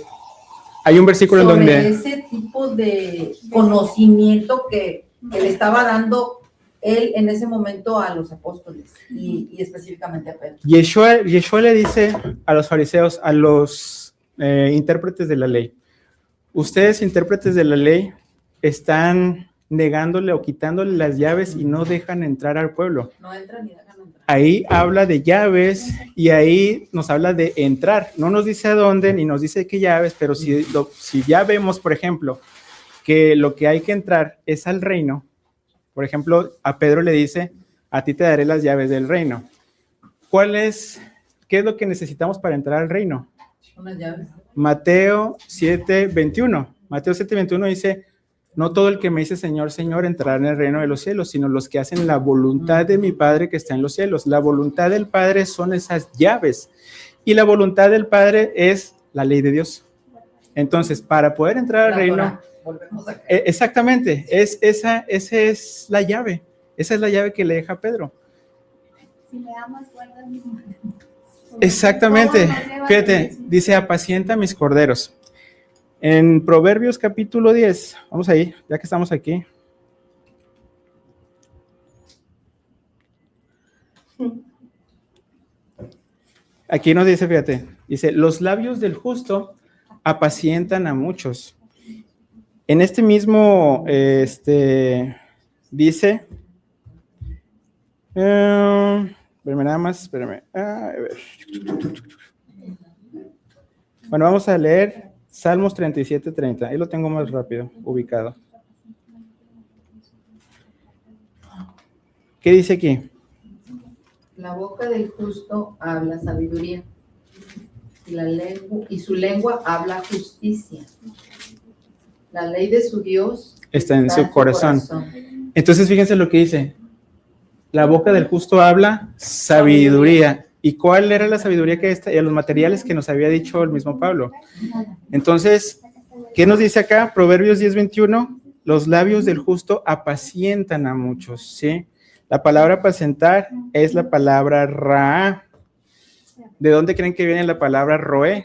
hay un versículo en Sobre donde... ese tipo de conocimiento que le estaba dando él en ese momento a los apóstoles y específicamente a Pedro. Yeshua le dice a los fariseos, a los intérpretes de la ley, ustedes intérpretes de la ley están negándole o quitándole las llaves y no dejan entrar al pueblo. No entran ni dejan entrar. Ahí habla de llaves y ahí nos habla de entrar. No nos dice a dónde ni nos dice qué llaves, pero si ya vemos, por ejemplo, que lo que hay que entrar es al reino, por ejemplo, a Pedro le dice, a ti te daré las llaves del reino. ¿Qué es lo que necesitamos para entrar al reino? Unas llaves. Mateo 7:21. Mateo 7:21 dice, no todo el que me dice Señor, Señor entrará en el reino de los cielos, sino los que hacen la voluntad de mi Padre que está en los cielos. La voluntad del Padre son esas llaves y la voluntad del Padre es la ley de Dios. Entonces, para poder entrar al reino, exactamente, esa es la llave. Esa es la llave que le deja a Pedro. Si me amas, guarda mis mandamientos. Exactamente. Fíjate, dice, apacienta mis corderos. En Proverbios capítulo 10, vamos ahí, ya que estamos aquí. Aquí nos dice, fíjate, dice, los labios del justo apacientan a muchos. En este mismo, dice, espérame nada más, espérame. A ver. Bueno, vamos a leer Salmos 37:30. Ahí lo tengo más rápido, ubicado. ¿Qué dice aquí? La boca del justo habla sabiduría y su lengua habla justicia. La ley de su Dios Está en su corazón. Entonces, fíjense lo que dice. La boca del justo habla sabiduría. ¿Y cuál era la sabiduría que esta? Y los materiales que nos había dicho el mismo Pablo. Entonces, ¿qué nos dice acá? Proverbios 10:21. Los labios del justo apacientan a muchos, ¿sí? La palabra apacentar es la palabra ra. ¿De dónde creen que viene la palabra roé?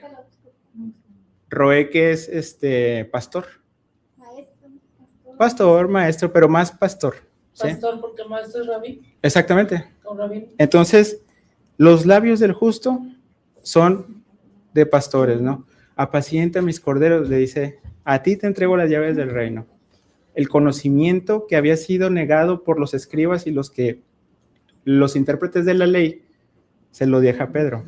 Roé, que es pastor. Pastor, maestro, pero más pastor. ¿sí? Pastor, porque maestro es rabí. Exactamente. Con rabí. Entonces, los labios del justo son de pastores, ¿no? Apacienta mis corderos, le dice, a ti te entrego las llaves del reino. El conocimiento que había sido negado por los escribas y los intérpretes de la ley, se lo deja a Pedro.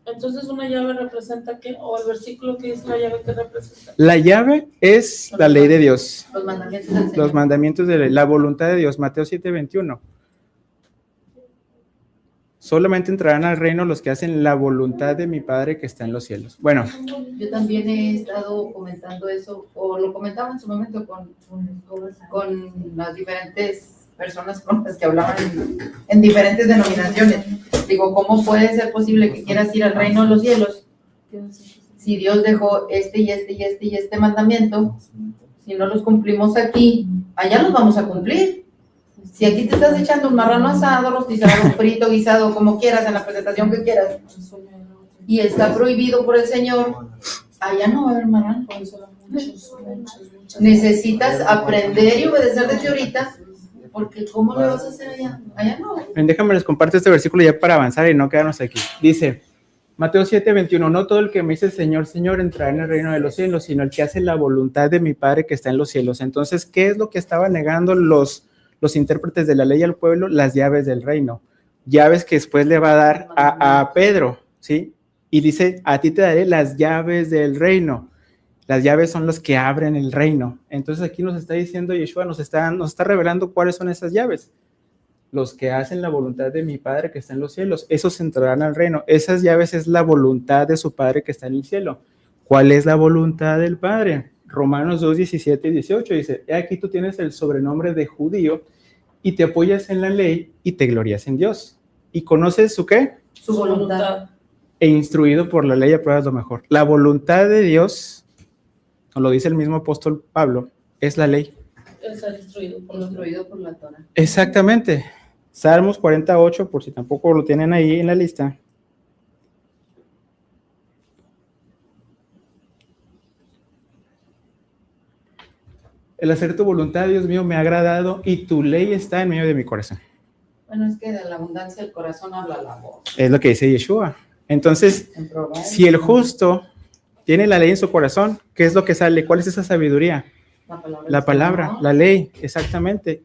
Entonces, ¿una llave representa qué? ¿O el versículo que dice la llave que representa? La llave es la ley de Dios. Los mandamientos del Señor. Los mandamientos de la voluntad de Dios. Mateo 7:21. Solamente entrarán al reino los que hacen la voluntad de mi Padre que está en los cielos. Bueno. Yo también he estado comentando eso, o lo comentaba en su momento con las diferentes personas con las que hablaban en diferentes denominaciones. Digo, ¿cómo puede ser posible que quieras ir al reino de los cielos si Dios dejó este mandamiento? Si no los cumplimos aquí, allá los vamos a cumplir. Si aquí te estás echando un marrano asado, rostizado, frito, guisado, como quieras, en la presentación que quieras, y está prohibido por el Señor, allá no va a haber marrano. Necesitas aprender y obedecer desde ahorita, porque ¿cómo le vas a hacer allá? Allá no. Déjame les comparto este versículo ya para avanzar y no quedarnos aquí. Dice, Mateo 7:21, no todo el que me dice Señor, Señor entrará en el reino de los cielos, sino el que hace la voluntad de mi Padre que está en los cielos. Entonces, ¿qué es lo que estaban negando los intérpretes de la ley al pueblo? Las llaves del reino. Llaves que después le va a dar a Pedro, ¿sí? Y dice, a ti te daré las llaves del reino. Las llaves son las que abren el reino. Entonces aquí nos está diciendo Yeshua, nos está revelando cuáles son esas llaves. Los que hacen la voluntad de mi Padre que está en los cielos, esos entrarán al reino. Esas llaves es la voluntad de su Padre que está en el cielo. ¿Cuál es la voluntad del Padre? Romanos 2:17-18 dice, he aquí tú tienes el sobrenombre de judío y te apoyas en la ley y te glorías en Dios. ¿Y conoces su qué? Su voluntad. E instruido por la ley apruebas lo mejor. La voluntad de Dios, nos lo dice el mismo apóstol Pablo, es la ley. Es instruido por la Torah. Exactamente. Salmos 48, por si tampoco lo tienen ahí en la lista. El hacer tu voluntad, Dios mío, me ha agradado y tu ley está en medio de mi corazón. Bueno, es que de la abundancia del corazón habla la voz. Es lo que dice Yeshua. Entonces, si el justo tiene la ley en su corazón, ¿qué es lo que sale? ¿Cuál es esa sabiduría? La palabra, la ley, exactamente.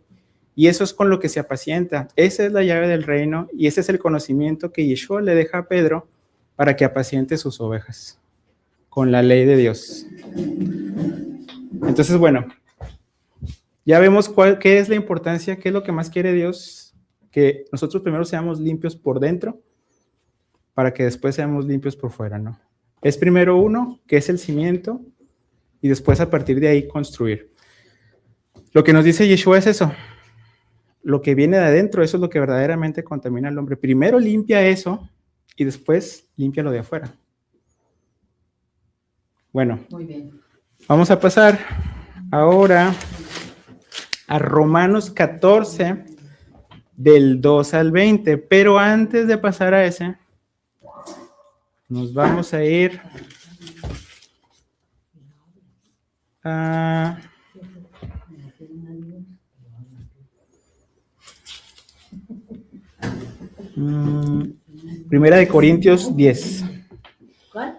Y eso es con lo que se apacienta. Esa es la llave del reino y ese es el conocimiento que Yeshua le deja a Pedro para que apaciente sus ovejas con la ley de Dios. Entonces, bueno, ya vemos qué es la importancia, qué es lo que más quiere Dios, que nosotros primero seamos limpios por dentro para que después seamos limpios por fuera, ¿no? Es primero uno, que es el cimiento, y después a partir de ahí construir. Lo que nos dice Yeshua es eso. Lo que viene de adentro, eso es lo que verdaderamente contamina al hombre. Primero limpia eso y después limpia lo de afuera. Bueno, muy bien. Vamos a pasar ahora a Romanos 14, del 2 al 20. Pero antes de pasar a ese, nos vamos a ir a... Primera de Corintios 10. ¿Cuál?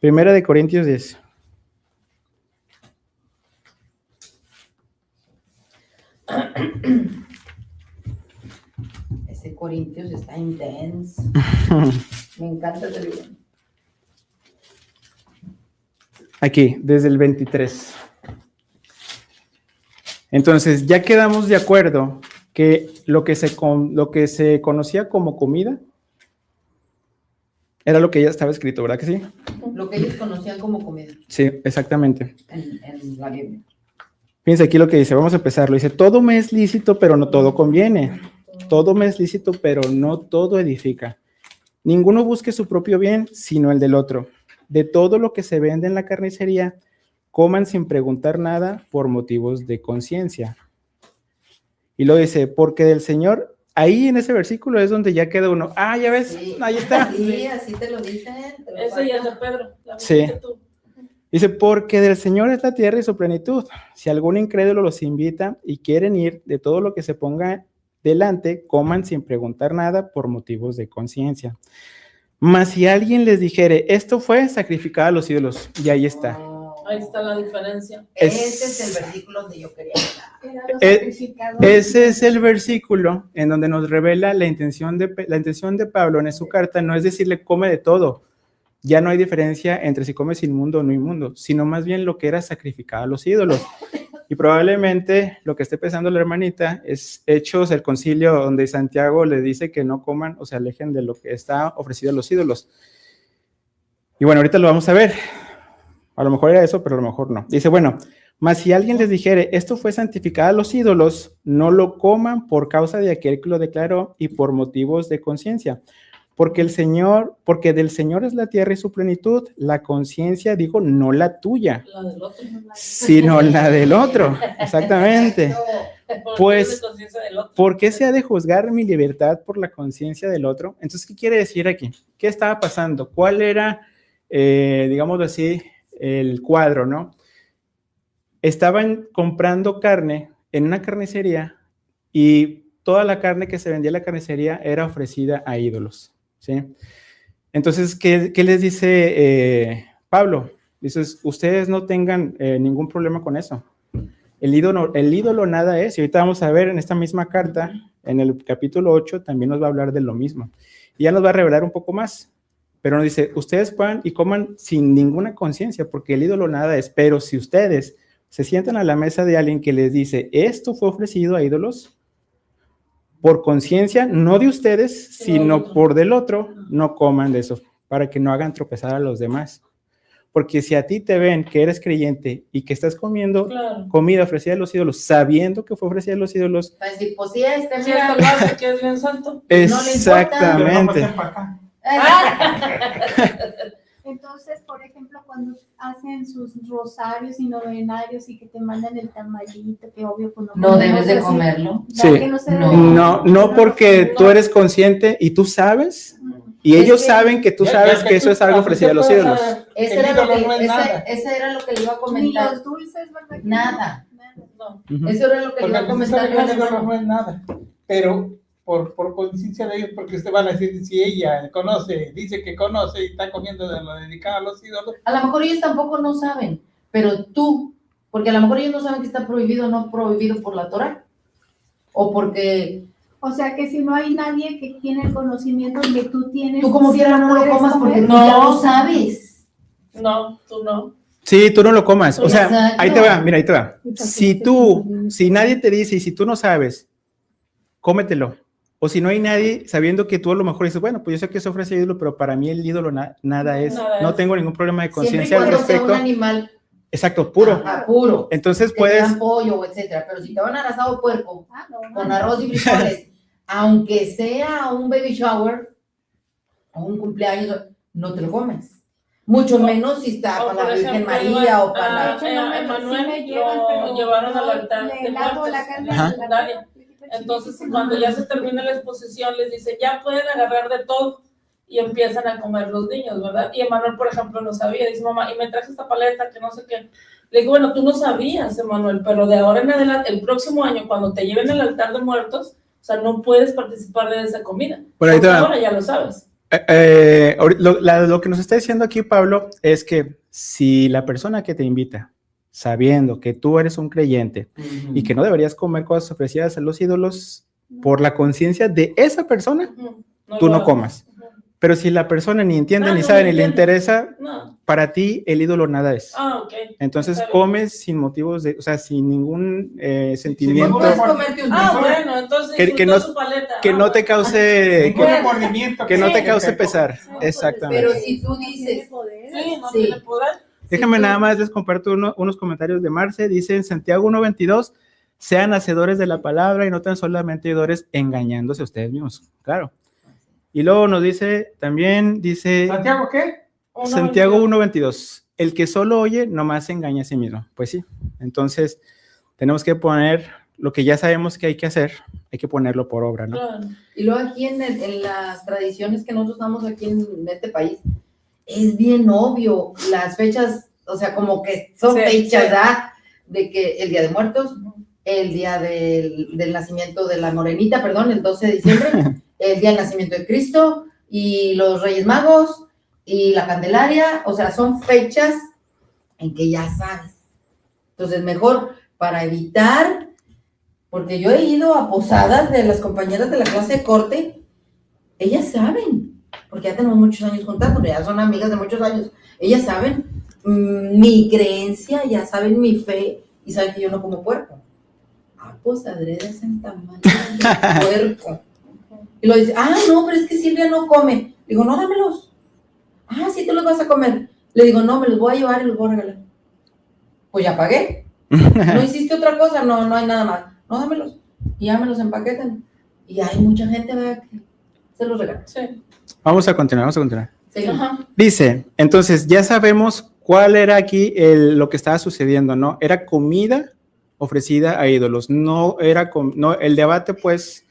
Primera de Corintios 10. Ese Corintios está intenso. Me encanta ese libro. Aquí, desde el 23. Entonces, ya quedamos de acuerdo que lo que se conocía como comida era lo que ya estaba escrito, ¿verdad que sí? Lo que ellos conocían como comida Sí, exactamente. en la Biblia. Fíjense aquí lo que dice, vamos a empezarlo. Dice, todo me es lícito, pero no todo conviene. Todo me es lícito, pero no todo edifica. Ninguno busque su propio bien, sino el del otro. De todo lo que se vende en la carnicería, coman sin preguntar nada por motivos de conciencia. Y luego dice, porque del Señor, ahí en ese versículo es donde ya queda uno. Ah, ya ves, Sí. ahí está. Sí, así te lo dicen. te lo Ese ya es de pasan. Pedro. La Sí. metiste tú. Dice, porque del Señor es la tierra y su plenitud. Si algún incrédulo los invita y quieren ir, de todo lo que se ponga delante, coman sin preguntar nada por motivos de conciencia. Mas si alguien les dijere, esto fue sacrificado a los ídolos, y ahí está. Ahí está la diferencia. Ese es el versículo donde yo quería llegar. Era lo Eh, sacrificado. Ese es el versículo en donde nos revela la intención de Pablo en su carta, no es decirle come de todo. Ya no hay diferencia entre si comes inmundo o no inmundo, sino más bien lo que era sacrificado a los ídolos. Y probablemente lo que esté pensando la hermanita es Hechos, el concilio donde Santiago le dice que no coman o se alejen de lo que está ofrecido a los ídolos. Y bueno, ahorita lo vamos a ver. A lo mejor era eso, pero a lo mejor no. Dice, bueno, mas si alguien les dijere, esto fue santificado a los ídolos, no lo coman por causa de aquel que lo declaró y por motivos de conciencia. Porque del Señor es la tierra y su plenitud, la conciencia, digo, no la tuya, La del otro. sino la del otro. Exactamente. Por Pues, de conciencia del otro. ¿por qué se ha de juzgar mi libertad por la conciencia del otro? Entonces, ¿qué quiere decir aquí? ¿Qué estaba pasando? ¿Cuál era, digámoslo así, el cuadro, no? Estaban comprando carne en una carnicería y toda la carne que se vendía en la carnicería era ofrecida a ídolos, ¿sí? Entonces, ¿qué les dice Pablo? Dices, ustedes no tengan ningún problema con eso. El ídolo nada es, y ahorita vamos a ver en esta misma carta, en el capítulo 8, también nos va a hablar de lo mismo. Y ya nos va a revelar un poco más, pero nos dice, ustedes puedan y coman sin ninguna conciencia, porque el ídolo nada es, pero si ustedes se sientan a la mesa de alguien que les dice, esto fue ofrecido a ídolos, por conciencia, no de ustedes, sino por del otro, no coman de eso, para que no hagan tropezar a los demás. Porque si a ti te ven que eres creyente y que estás comiendo Claro. comida ofrecida a los ídolos, sabiendo que fue ofrecida a los ídolos, Para decir, pues sí, este Si mira, esto lo hace, que es bien santo. exactamente. Pero vamos a para acá. Entonces, por ejemplo, cuando hacen sus rosarios y novenarios y que te mandan el tamalito, que obvio pues no debes de así, comerlo. ¿verdad Sí. que no se No. debe? No porque tú eres consciente y tú sabes, y Es ellos que- saben que tú Ya- sabes ya que eso tú- es algo tú ofrecido a los puedes ídolos. saber que Ese el era, lo ídolo que, no es nada. ese era lo que le iba a Ni comentar. los dulces, ¿verdad? Nada. No. Ujú. Eso era lo que le iba a Porque comentar. el ídolo no es nada. Pero por conciencia de ellos, porque usted van a decir, si ella conoce, dice que conoce y está comiendo de lo dedicado a los ídolos, A lo mejor ellos tampoco no saben, pero tú, porque a lo mejor ellos no saben que está prohibido o no prohibido por la Torah. O porque O sea que si no hay nadie que tiene el conocimiento que tú tienes, tú como sí quiera no lo puedes comas porque comer. tú ya lo sabes. No, tú no. Sí, tú no lo comas. O sea, Exacto. ahí te va, mira, ahí te va. Si nadie te dice y si tú no sabes, cómetelo. O si no hay nadie, sabiendo que tú a lo mejor dices, bueno, pues yo sé que se ofrece ídolo, pero para mí el ídolo nada es. Nada No es. tengo ningún problema de Siempre y conciencia al cuando sea un respecto. animal Exacto, puro. puro. Entonces Que te puedes, dan pollo, etcétera. Pero si te van a asado puerco Ah, no, con no. arroz y frijoles, aunque sea un baby shower o un cumpleaños, no te lo comes. Mucho No. menos si está O, para la por Virgen ejemplo, María o para De hecho, no me- Emanuel sí me llevan, lo pero llevaron yo al altar le de lavo muertos la en carne la de la secundaria. carne. Entonces, cuando ya se termina la exposición, les dice, ya pueden agarrar de todo. Y empiezan a comer los niños, ¿verdad? Y Emanuel, por ejemplo, no sabía. Dice, mamá, y me traje esta paleta que no sé qué. Le digo, bueno, tú no sabías, Emanuel, pero de ahora en adelante, el próximo año, cuando te lleven al altar de muertos, o sea, no puedes participar de esa comida. Bueno, ahí te Porque va. ahora ya lo sabes. Lo que nos está diciendo aquí Pablo es que si la persona que te invita, sabiendo que tú eres un creyente y que no deberías comer cosas ofrecidas a los ídolos, por la conciencia de esa persona, Ujú. tú lo no hagas. comas. Ujú. Pero si la persona ni entiende, Ah, ni no, sabe, ni ni le entiende. interesa, No. para ti el ídolo nada es. Ah, ok. Entonces Está bien. comes sin motivos de, o sea, sin ningún ningún sentimiento. Puedes comerte un Ah, Mejor- bueno, entonces que no, su paleta. que no te cause, Ningún remordimiento. que no te Sí. cause pesar. Sí, Exactamente. Pero si tú dices, Sí, no Sí. tiene poder. Déjame nada más les comparto unos comentarios de Marce. Dice en Santiago 1:22, sean hacedores de la palabra y no tan solamente oidores, engañándose a ustedes mismos. Claro. Y luego nos dice, también dice ¿Santiago qué? Santiago 1:22, el que solo oye nomás se engaña a sí mismo. Pues sí, entonces tenemos que poner lo que ya sabemos que hay que hacer, hay que ponerlo por obra, ¿no? Claro. y luego aquí en las tradiciones que nosotros damos aquí en este país, es bien obvio las fechas, o sea, como que son Sí, fechas, sí. ¿verdad? De que el Día de Muertos, el día del nacimiento de la Morenita, perdón, el 12 de diciembre, el día del nacimiento de Cristo, y los Reyes Magos, y la Candelaria, o sea, son fechas en que ya sabes. Entonces, mejor para evitar, porque yo he ido a posadas de las compañeras de la clase de corte, ellas saben, porque ya tenemos muchos años juntas, porque ya son amigas de muchos años, ellas saben mi creencia, ya saben mi fe, y saben que yo no como puerco. Ah, pues adrede hacen tamaño de puerco. Y lo dice, no, pero es que Silvia no come. Digo, no, dámelos. Sí te los vas a comer. Le digo, no, me los voy a llevar y los voy a regalar. Pues ya pagué. ¿No hiciste otra cosa? No, no hay nada más. No, dámelos. Y ya me los empaquetan. Y hay mucha gente, ¿verdad? Que se los regala. Sí. Vamos a continuar. Sí. Ajá. Dice, entonces ya sabemos cuál era aquí lo que estaba sucediendo, ¿no? Era comida ofrecida a ídolos, no era, el debate pues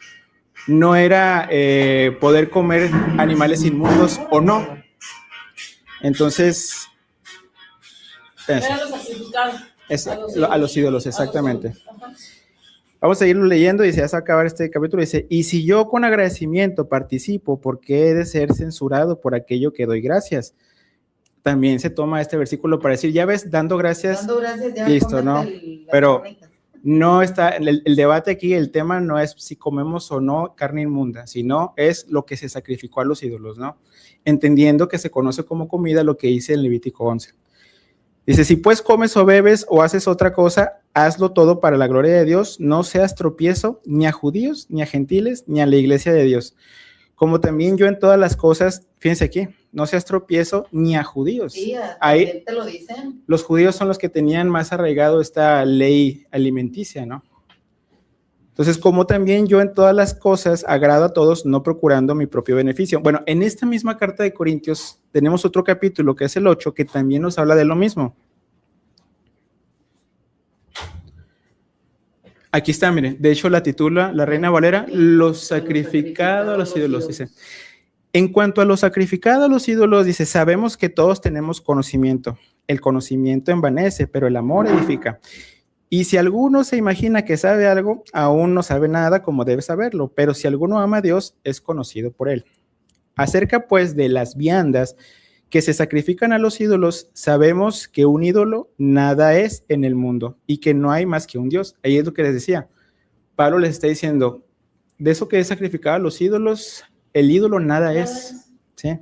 no era poder comer animales inmundos o no. Entonces, Era lo sacrificado. a los ídolos, exactamente. Ajá. Vamos a irlo leyendo y se va a acabar este capítulo. Dice, y si yo con agradecimiento participo, ¿por qué he de ser censurado por aquello que doy gracias? También se toma este versículo para decir, ya ves, dando gracias, ya listo, ¿no? Pero no está, el debate aquí, el tema no es si comemos o no carne inmunda, sino es lo que se sacrificó a los ídolos, ¿no? Entendiendo que se conoce como comida lo que dice en Levítico 11. Dice, si pues comes o bebes o haces otra cosa, hazlo todo para la gloria de Dios, no seas tropiezo ni a judíos, ni a gentiles, ni a la iglesia de Dios. Como también yo en todas las cosas, fíjense aquí, no seas tropiezo ni a judíos. Sí, ahí te lo dicen. Los judíos son los que tenían más arraigado esta ley alimenticia, ¿no? Entonces, como también yo en todas las cosas agrado a todos, no procurando mi propio beneficio. Bueno, en esta misma carta de Corintios tenemos otro capítulo, que es el 8, que también nos habla de lo mismo. Aquí está, miren, de hecho la titula la Reina Valera, los sacrificados a los ídolos, dice. En cuanto a lo sacrificado a los ídolos, dice, sabemos que todos tenemos conocimiento. El conocimiento envanece, pero el amor edifica. Y si alguno se imagina que sabe algo, aún no sabe nada como debe saberlo, pero si alguno ama a Dios, es conocido por él. Acerca, pues, de las viandas que se sacrifican a los ídolos, sabemos que un ídolo nada es en el mundo y que no hay más que un Dios. Ahí es lo que les decía. Pablo les está diciendo, de eso que es sacrificado a los ídolos, el ídolo nada es, ¿sí?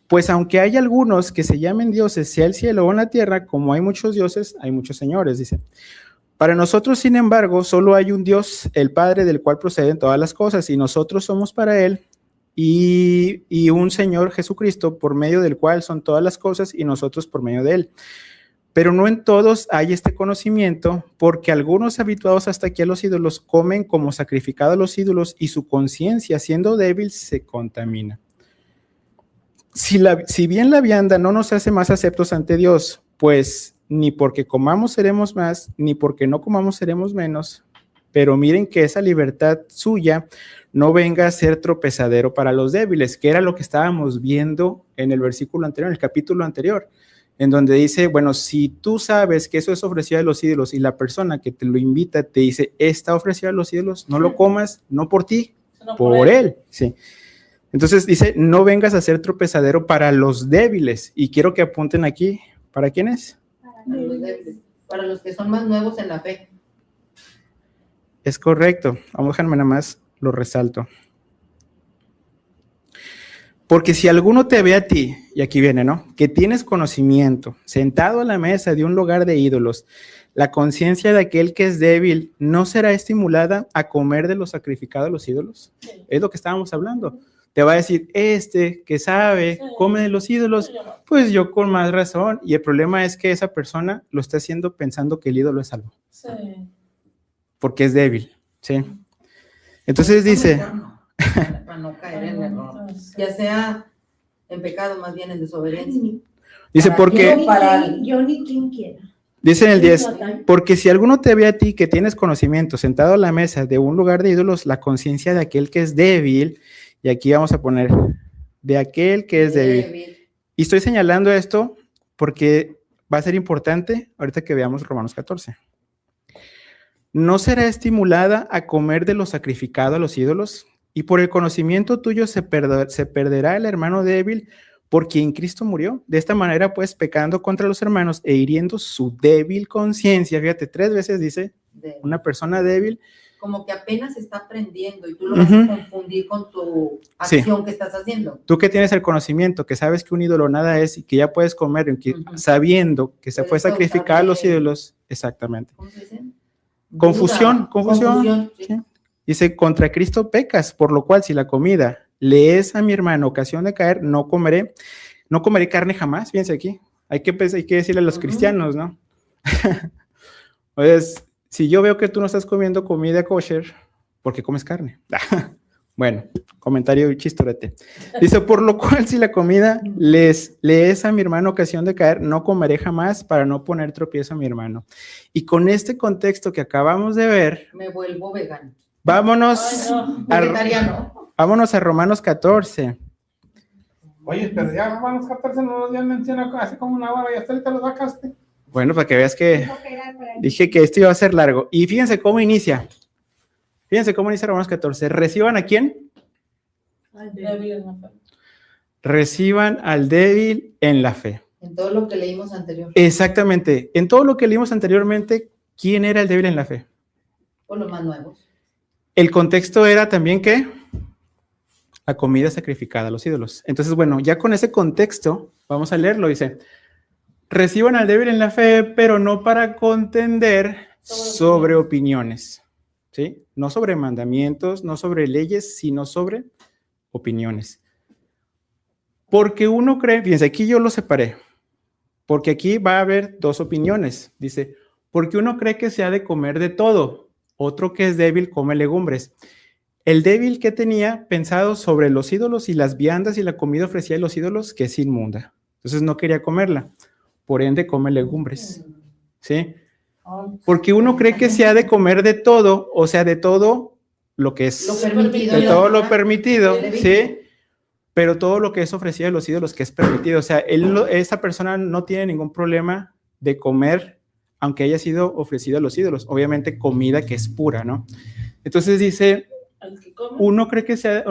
Pues aunque hay algunos que se llamen dioses, sea el cielo o en la tierra, como hay muchos dioses, hay muchos señores, dice. Para nosotros, sin embargo, solo hay un Dios, el Padre, del cual proceden todas las cosas, y nosotros somos para Él, y un Señor Jesucristo, por medio del cual son todas las cosas, y nosotros por medio de Él. Pero no en todos hay este conocimiento, porque algunos habituados hasta aquí a los ídolos comen como sacrificado a los ídolos, y su conciencia, siendo débil, se contamina. Si bien la vianda no nos hace más aceptos ante Dios, pues ni porque comamos seremos más, ni porque no comamos seremos menos, pero miren que esa libertad suya no venga a ser tropezadero para los débiles, que era lo que estábamos viendo en el versículo anterior, en el capítulo anterior, en donde dice, bueno, si tú sabes que eso es ofrecido a los ídolos y la persona que te lo invita te dice, está ofrecido a los ídolos, no lo comas, no por ti, No, por él, sí. Entonces dice, no vengas a ser tropezadero para los débiles, y quiero que apunten aquí, ¿para quiénes? Para los que son más nuevos en la fe. Es correcto. Vamos a dejarme nada más, lo resalto. Porque si alguno te ve a ti, y aquí viene, ¿no? Que tienes conocimiento, sentado a la mesa de un lugar de ídolos, la conciencia de aquel que es débil no será estimulada a comer de lo sacrificado a los ídolos. Sí. Es lo que estábamos hablando. Te va a decir, este que sabe, Sí. come de los ídolos, pues yo con más razón. Y el problema es que esa persona lo está haciendo pensando que el ídolo es algo, Sí. porque es débil, ¿sí? Entonces dice, Para no caer en error. Ya sea en pecado, más bien en desobediencia. dice, Para porque, Yo ni quien quiera. dice en el 10, Total. porque si alguno te ve a ti que tienes conocimiento sentado a la mesa de un lugar de ídolos, la conciencia de aquel que es débil, y aquí vamos a poner, de aquel que es débil. Y estoy señalando esto porque va a ser importante ahorita que veamos Romanos 14. No será estimulada a comer de lo sacrificado a los ídolos, y por el conocimiento tuyo se perderá el hermano débil por quien Cristo murió. De esta manera, pues, pecando contra los hermanos e hiriendo su débil conciencia, fíjate, 3 veces dice, una persona débil, Como que apenas está aprendiendo y tú lo vas a confundir con tu acción que estás haciendo. tú que tienes el conocimiento, que sabes que un ídolo nada es y que ya puedes comer, sabiendo que se fue sacrificado a los ídolos, exactamente. ¿Cómo se dice? Confusión, Duda, confusión. sí. Sí. Dice, contra Cristo pecas, por lo cual si la comida le es a mi hermano ocasión de caer, no comeré carne jamás. Fíjense aquí, hay que decirle a los cristianos, ¿no? Pues, si yo veo que tú no estás comiendo comida kosher, ¿por qué comes carne? Bueno, comentario chistorete. Dice, por lo cual si la comida le es a mi hermano ocasión de caer, no comeré jamás para no poner tropiezo a mi hermano. Y con este contexto que acabamos de ver, Me vuelvo vegano. vámonos, Ay, no. Vegetariano. vámonos a Romanos 14. Oye, pero ya Romanos 14 no los había mencionado hace como una hora y hasta ahorita lo sacaste. Bueno, para que veas que Dijo que era para mí. dije que esto iba a ser largo. Y fíjense cómo inicia. Fíjense cómo inicia Romanos 14. ¿Reciban a quién? Débil en la fe. Reciban al débil en la fe. En todo lo que leímos anterior. Exactamente. En todo lo que leímos anteriormente, ¿quién era el débil en la fe? Por los más nuevos. El contexto era también que la comida sacrificada a los ídolos. Entonces, bueno, ya con ese contexto, vamos a leerlo. Dice, reciban al débil en la fe, pero no para contender sobre opiniones. ¿Sí? No sobre mandamientos, no sobre leyes, sino sobre opiniones. Porque uno cree, fíjense, aquí yo lo separé, porque aquí va a haber 2 opiniones. Dice, porque uno cree que se ha de comer de todo, otro que es débil come legumbres. El débil que tenía pensado sobre los ídolos y las viandas y la comida ofrecida a los ídolos, que es inmunda. Entonces no quería comerla, por ende come legumbres. ¿Sí? Porque uno cree que se ha de comer de todo, o sea, de todo lo que es, Lo permitido. de todo lo permitido, Levítico. ¿sí? Pero todo lo que es ofrecido a los ídolos que es permitido. O sea, esa persona no tiene ningún problema de comer, aunque haya sido ofrecido a los ídolos. Obviamente comida que es pura, ¿no? Entonces dice, Al que come. uno cree que sea,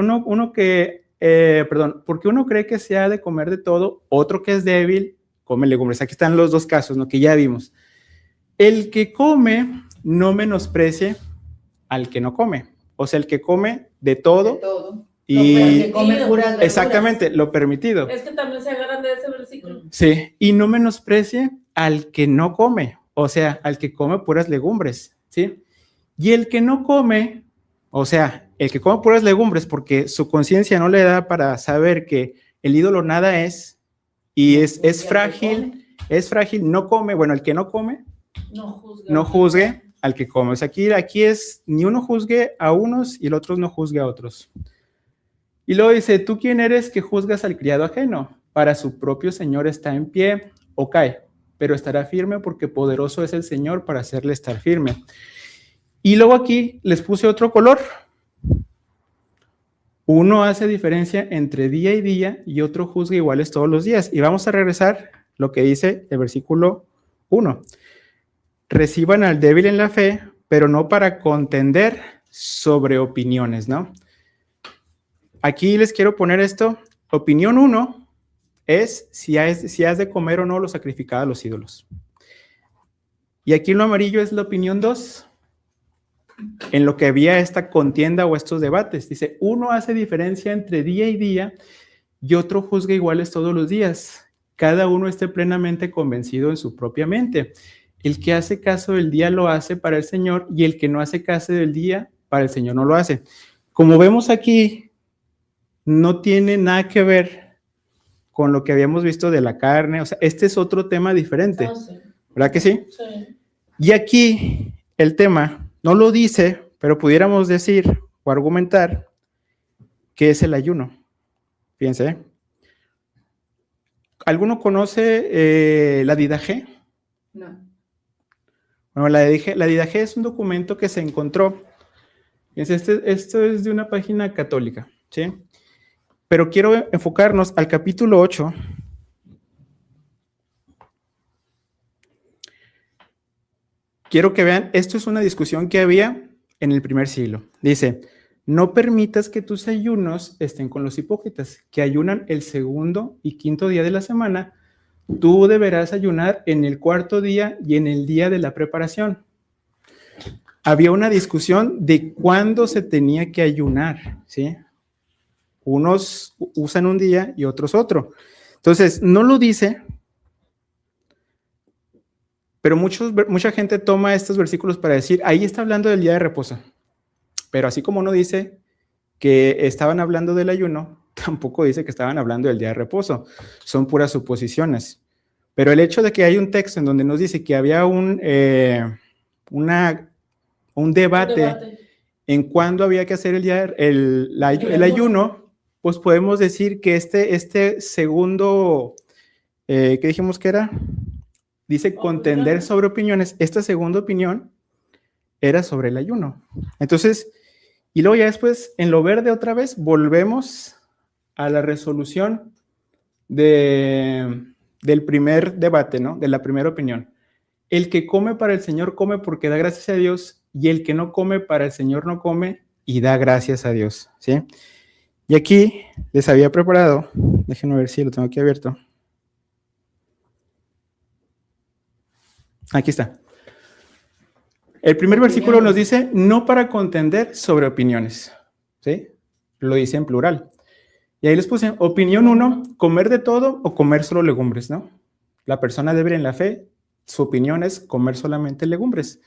porque uno cree que se ha de comer de todo, otro que es débil, come legumbres. Aquí están los 2 casos, ¿no? Que ya vimos. El que come no menosprecie al que no come. O sea, el que come de todo De todo. y El que come puras verduras. exactamente lo permitido. Es que también se agarran de ese versículo. Sí, y no menosprecie al que no come, o sea, al que come puras legumbres, ¿sí? Y el que no come, o sea, el que come puras legumbres porque su conciencia no le da para saber que el ídolo nada es y es frágil, no come, bueno, el que no come, no juzgue al que come. O sea, aquí es, ni uno juzgue a unos y el otro no juzgue a otros. Y luego dice, ¿tú quién eres que juzgas al criado ajeno? Para su propio Señor está en pie o cae, pero estará firme porque poderoso es el Señor para hacerle estar firme. Y luego aquí les puse otro color. Uno hace diferencia entre día y día y otro juzga iguales todos los días. Y vamos a regresar lo que dice el versículo 1. Reciban al débil en la fe, pero no para contender sobre opiniones, ¿no? Aquí les quiero poner esto. Opinión 1 es si has de comer o no lo sacrificado a los ídolos. Y aquí en lo amarillo es la opinión 2. En lo que había esta contienda o estos debates. Dice, uno hace diferencia entre día y día y otro juzga iguales todos los días. Cada uno esté plenamente convencido en su propia mente. El que hace caso del día lo hace para el Señor y el que no hace caso del día para el Señor no lo hace. Como vemos aquí, no tiene nada que ver con lo que habíamos visto de la carne. O sea, este es otro tema diferente. Ah, sí. ¿Verdad que sí? Sí. Y aquí el tema no lo dice, pero pudiéramos decir o argumentar que es el ayuno. Fíjense, ¿eh? ¿Alguno conoce la Didache? No. Bueno, la Didache es un documento que se encontró. Fíjense, esto es de una página católica, ¿sí? Pero quiero enfocarnos al capítulo 8. Quiero que vean, esto es una discusión que había en el primer siglo. Dice, no permitas que tus ayunos estén con los hipócritas, que ayunan el segundo y quinto día de la semana. Tú deberás ayunar en el cuarto día y en el día de la preparación. Había una discusión de cuándo se tenía que ayunar, ¿sí? Unos usan un día y otros otro. Entonces, no lo dice, pero mucha gente toma estos versículos para decir, ahí está hablando del día de reposo. Pero así como no dice que estaban hablando del ayuno, tampoco dice que estaban hablando del día de reposo. Son puras suposiciones. Pero el hecho de que hay un texto en donde nos dice que había un debate en cuándo había que hacer el ayuno, pues podemos decir que este segundo, ¿qué dijimos que era? Dice contender sobre opiniones. Esta segunda opinión era sobre el ayuno. Entonces, y luego ya después, en lo verde otra vez, volvemos a la resolución del primer debate, ¿no? De la primera opinión. El que come para el Señor come porque da gracias a Dios, y el que no come para el Señor no come y da gracias a Dios, ¿sí? Y aquí les había preparado, déjenme ver si lo tengo aquí abierto. Aquí está. El primer versículo nos dice, no para contender sobre opiniones, ¿sí? Lo dice en plural. Y ahí les puse, opinión 1, comer de todo o comer solo legumbres, ¿no? La persona débil en la fe, su opinión es comer solamente legumbres.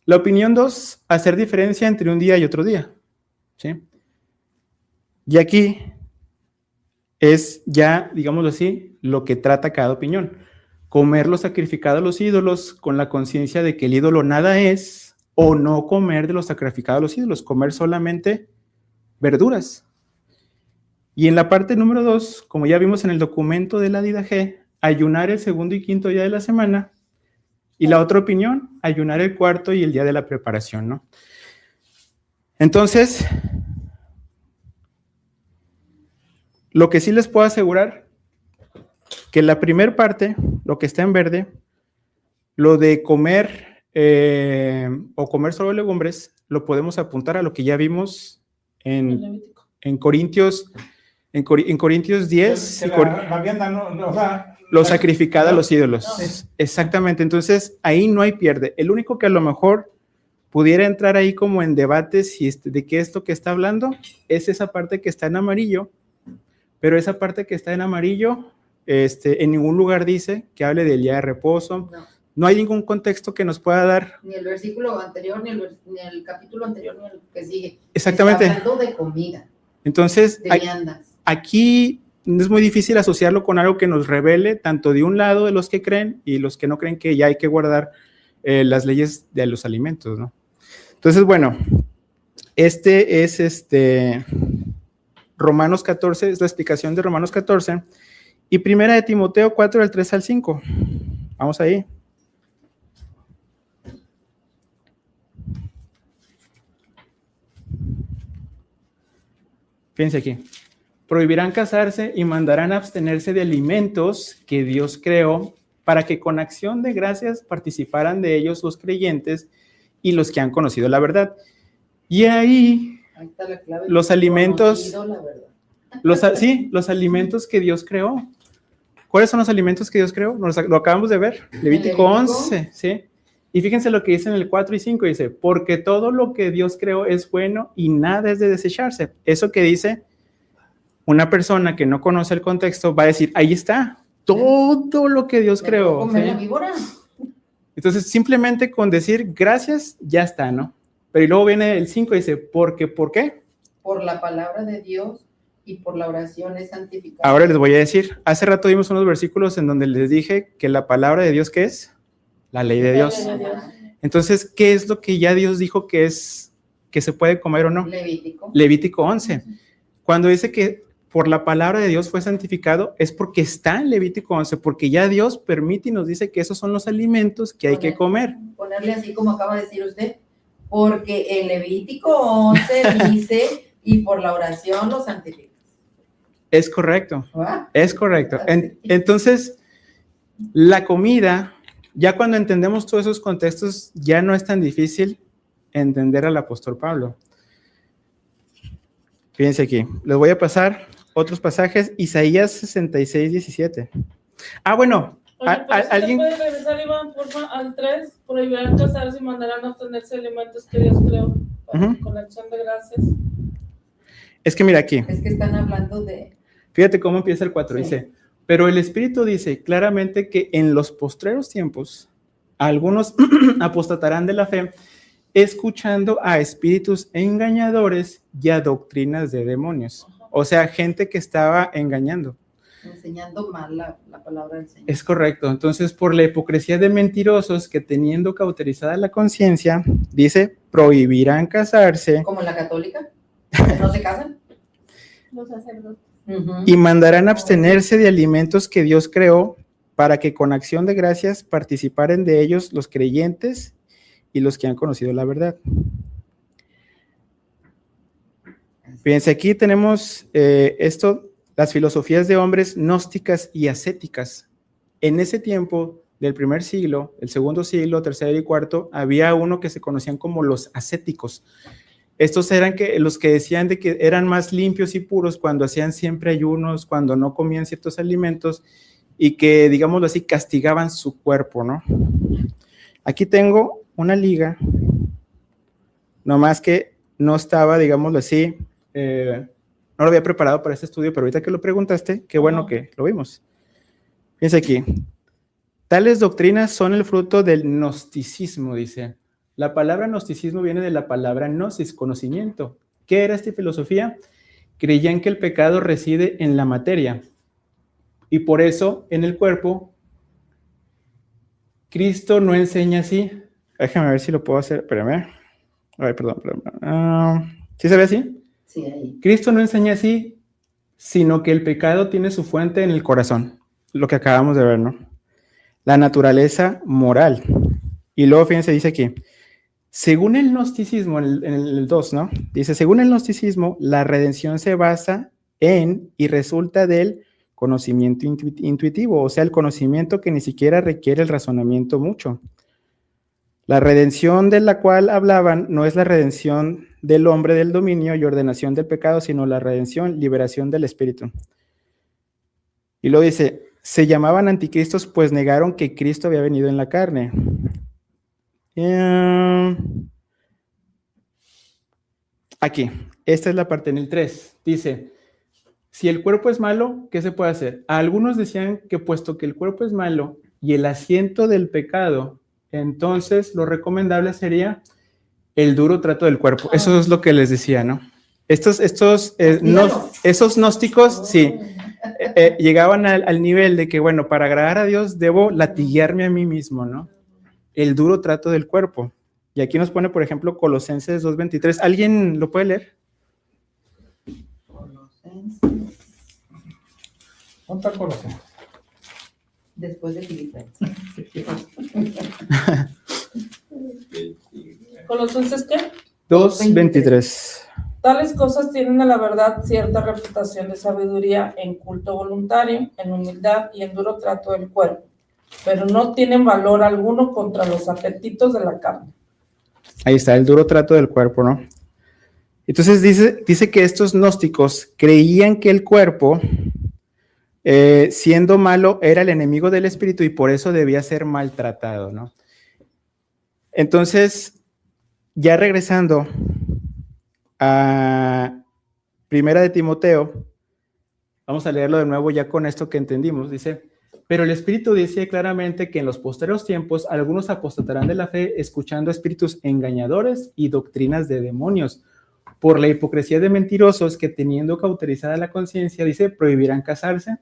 La opinión 2, hacer diferencia entre un día y otro día, ¿sí? Y aquí es ya, digámoslo así, lo que trata cada opinión. Comer lo sacrificado a los ídolos con la conciencia de que el ídolo nada es, o no comer de lo sacrificado a los ídolos, comer solamente verduras. Y en la parte número 2, como ya vimos en el documento de la Didache, ayunar el segundo y quinto día de la semana. Y la otra opinión, ayunar el cuarto y el día de la preparación, ¿no? Entonces, lo que sí les puedo asegurar, que la primera parte, lo que está en verde, lo de comer o comer solo legumbres, lo podemos apuntar a lo que ya vimos en Corintios, en Corintios 10. La vianda no da. Lo sacrificado a los ídolos. Sí. Exactamente. Entonces, ahí no hay pierde. El único que a lo mejor pudiera entrar ahí como en debates de qué es lo que está hablando es esa parte que está en amarillo, pero esa parte que está en amarillo, en ningún lugar dice que hable del día de reposo. No hay ningún contexto que nos pueda dar. Ni el versículo anterior, ni el capítulo anterior, ni el que sigue. Exactamente. Está hablando de comida. Entonces, de viandas. Aquí es muy difícil asociarlo con algo que nos revele tanto de un lado de los que creen y los que no creen que ya hay que guardar las leyes de los alimentos, ¿no? Entonces, bueno, este es Romanos 14, es la explicación de Romanos 14, y primera de Timoteo 4, del 3 al 5. Vamos ahí. Fíjense aquí. Prohibirán casarse y mandarán abstenerse de alimentos que Dios creó para que con acción de gracias participaran de ellos los creyentes y los que han conocido la verdad. Y ahí está la clave, los alimentos, la los alimentos que Dios creó. ¿Cuáles son los alimentos que Dios creó? Lo acabamos de ver, Levítico 11, ¿sí? Y fíjense lo que dice en el 4 y 5, dice, porque todo lo que Dios creó es bueno y nada es de desecharse. Eso que dice una persona que no conoce el contexto va a decir, ahí está, todo lo que Dios creó. Comer ¿sí? la víbora. Entonces, simplemente con decir gracias, ya está, ¿no? Pero y luego viene el 5 y dice, ¿por qué? Por la palabra de Dios y por la oración es santificado. Ahora les voy a decir, hace rato vimos unos versículos en donde les dije que la palabra de Dios, ¿qué es? La ley de Dios. Entonces, ¿qué es lo que ya Dios dijo que es, que se puede comer o no? Levítico. Levítico 11. Cuando dice que por la palabra de Dios fue santificado, es porque está en Levítico 11, porque ya Dios permite y nos dice que esos son los alimentos que hay que comer. Ponerle así como acaba de decir usted, porque en Levítico 11 dice, y por la oración lo santifica. Es correcto, ¿Va? es correcto. Entonces, la comida, ya cuando entendemos todos esos contextos, ya no es tan difícil entender al apóstol Pablo. Fíjense aquí, les voy a pasar otros pasajes, Isaías 66, 17. Ah, bueno, Oye, pero alguien... ¿puede regresar, Iván, por favor, al 3? Prohibirán casarse y mandarán a obtenerse alimentos que Dios creó con acción de gracias. Es que mira aquí, Es que están hablando de... fíjate cómo empieza el 4, Sí. dice, pero el Espíritu dice claramente que en los postreros tiempos, algunos apostatarán de la fe, escuchando a espíritus engañadores y a doctrinas de demonios. O sea, gente que estaba engañando. enseñando mal la palabra del Señor. Es correcto. Entonces, por la hipocresía de mentirosos que teniendo cauterizada la conciencia, dice, prohibirán casarse Como la católica, no se casan. Los sacerdotes. y mandarán abstenerse de alimentos que Dios creó para que con acción de gracias participaren de ellos los creyentes y los que han conocido la verdad. Fíjense, aquí tenemos las filosofías de hombres gnósticas y ascéticas. En ese tiempo del primer siglo, el segundo siglo, tercero y cuarto, había uno que se conocían como los ascéticos. Estos eran los que decían de que eran más limpios y puros cuando hacían siempre ayunos, cuando no comían ciertos alimentos y que, digámoslo así, castigaban su cuerpo, ¿no? Aquí tengo una liga, nomás que no estaba, digámoslo así, no lo había preparado para este estudio, pero ahorita que lo preguntaste, qué bueno que lo vimos. Fíjense aquí. Tales doctrinas son el fruto del gnosticismo, dice. La palabra gnosticismo viene de la palabra gnosis, conocimiento. ¿Qué era esta filosofía? Creían que el pecado reside en la materia y por eso en el cuerpo Cristo no enseña así. Déjame ver si lo puedo hacer. Espérame. Ay, perdón. ¿Sí se ve así? Sí, ahí. Cristo no enseña así, sino que el pecado tiene su fuente en el corazón. Lo que acabamos de ver, ¿no? La naturaleza moral. Y luego, fíjense, dice aquí, según el gnosticismo, en el 2, ¿no? Dice, según el gnosticismo, la redención se basa en y resulta del conocimiento intuitivo, o sea, el conocimiento que ni siquiera requiere el razonamiento mucho. La redención de la cual hablaban no es la redención del hombre del dominio y ordenación del pecado, sino la redención, liberación del espíritu. Y luego dice, se llamaban anticristos pues negaron que Cristo había venido en la carne. Aquí, esta es la parte en el 3. Dice, si el cuerpo es malo, ¿qué se puede hacer? Algunos decían que puesto que el cuerpo es malo y el asiento del pecado, entonces lo recomendable sería el duro trato del cuerpo. Eso es lo que les decía, ¿no? Esos gnósticos, sí, llegaban al nivel de que, bueno, para agradar a Dios debo latiguearme a mí mismo, ¿no? El duro trato del cuerpo. Y aquí nos pone, por ejemplo, Colosenses 2:23. ¿Alguien lo puede leer? ¿Cuánto Colosenses? Después de Filipenses. ¿Colosenses qué? 2:23. Tales cosas tienen a la verdad cierta reputación de sabiduría en culto voluntario, en humildad y en duro trato del cuerpo, pero no tienen valor alguno contra los apetitos de la carne. Ahí está, el duro trato del cuerpo, ¿no? Entonces dice que estos gnósticos creían que el cuerpo, siendo malo, era el enemigo del espíritu y por eso debía ser maltratado, ¿no? Entonces, ya regresando a Primera de Timoteo, vamos a leerlo de nuevo ya con esto que entendimos. Dice, Pero el Espíritu dice claramente que en los posteriores tiempos algunos apostatarán de la fe escuchando espíritus engañadores y doctrinas de demonios, por la hipocresía de mentirosos que teniendo cauterizada la conciencia, dice, prohibirán casarse.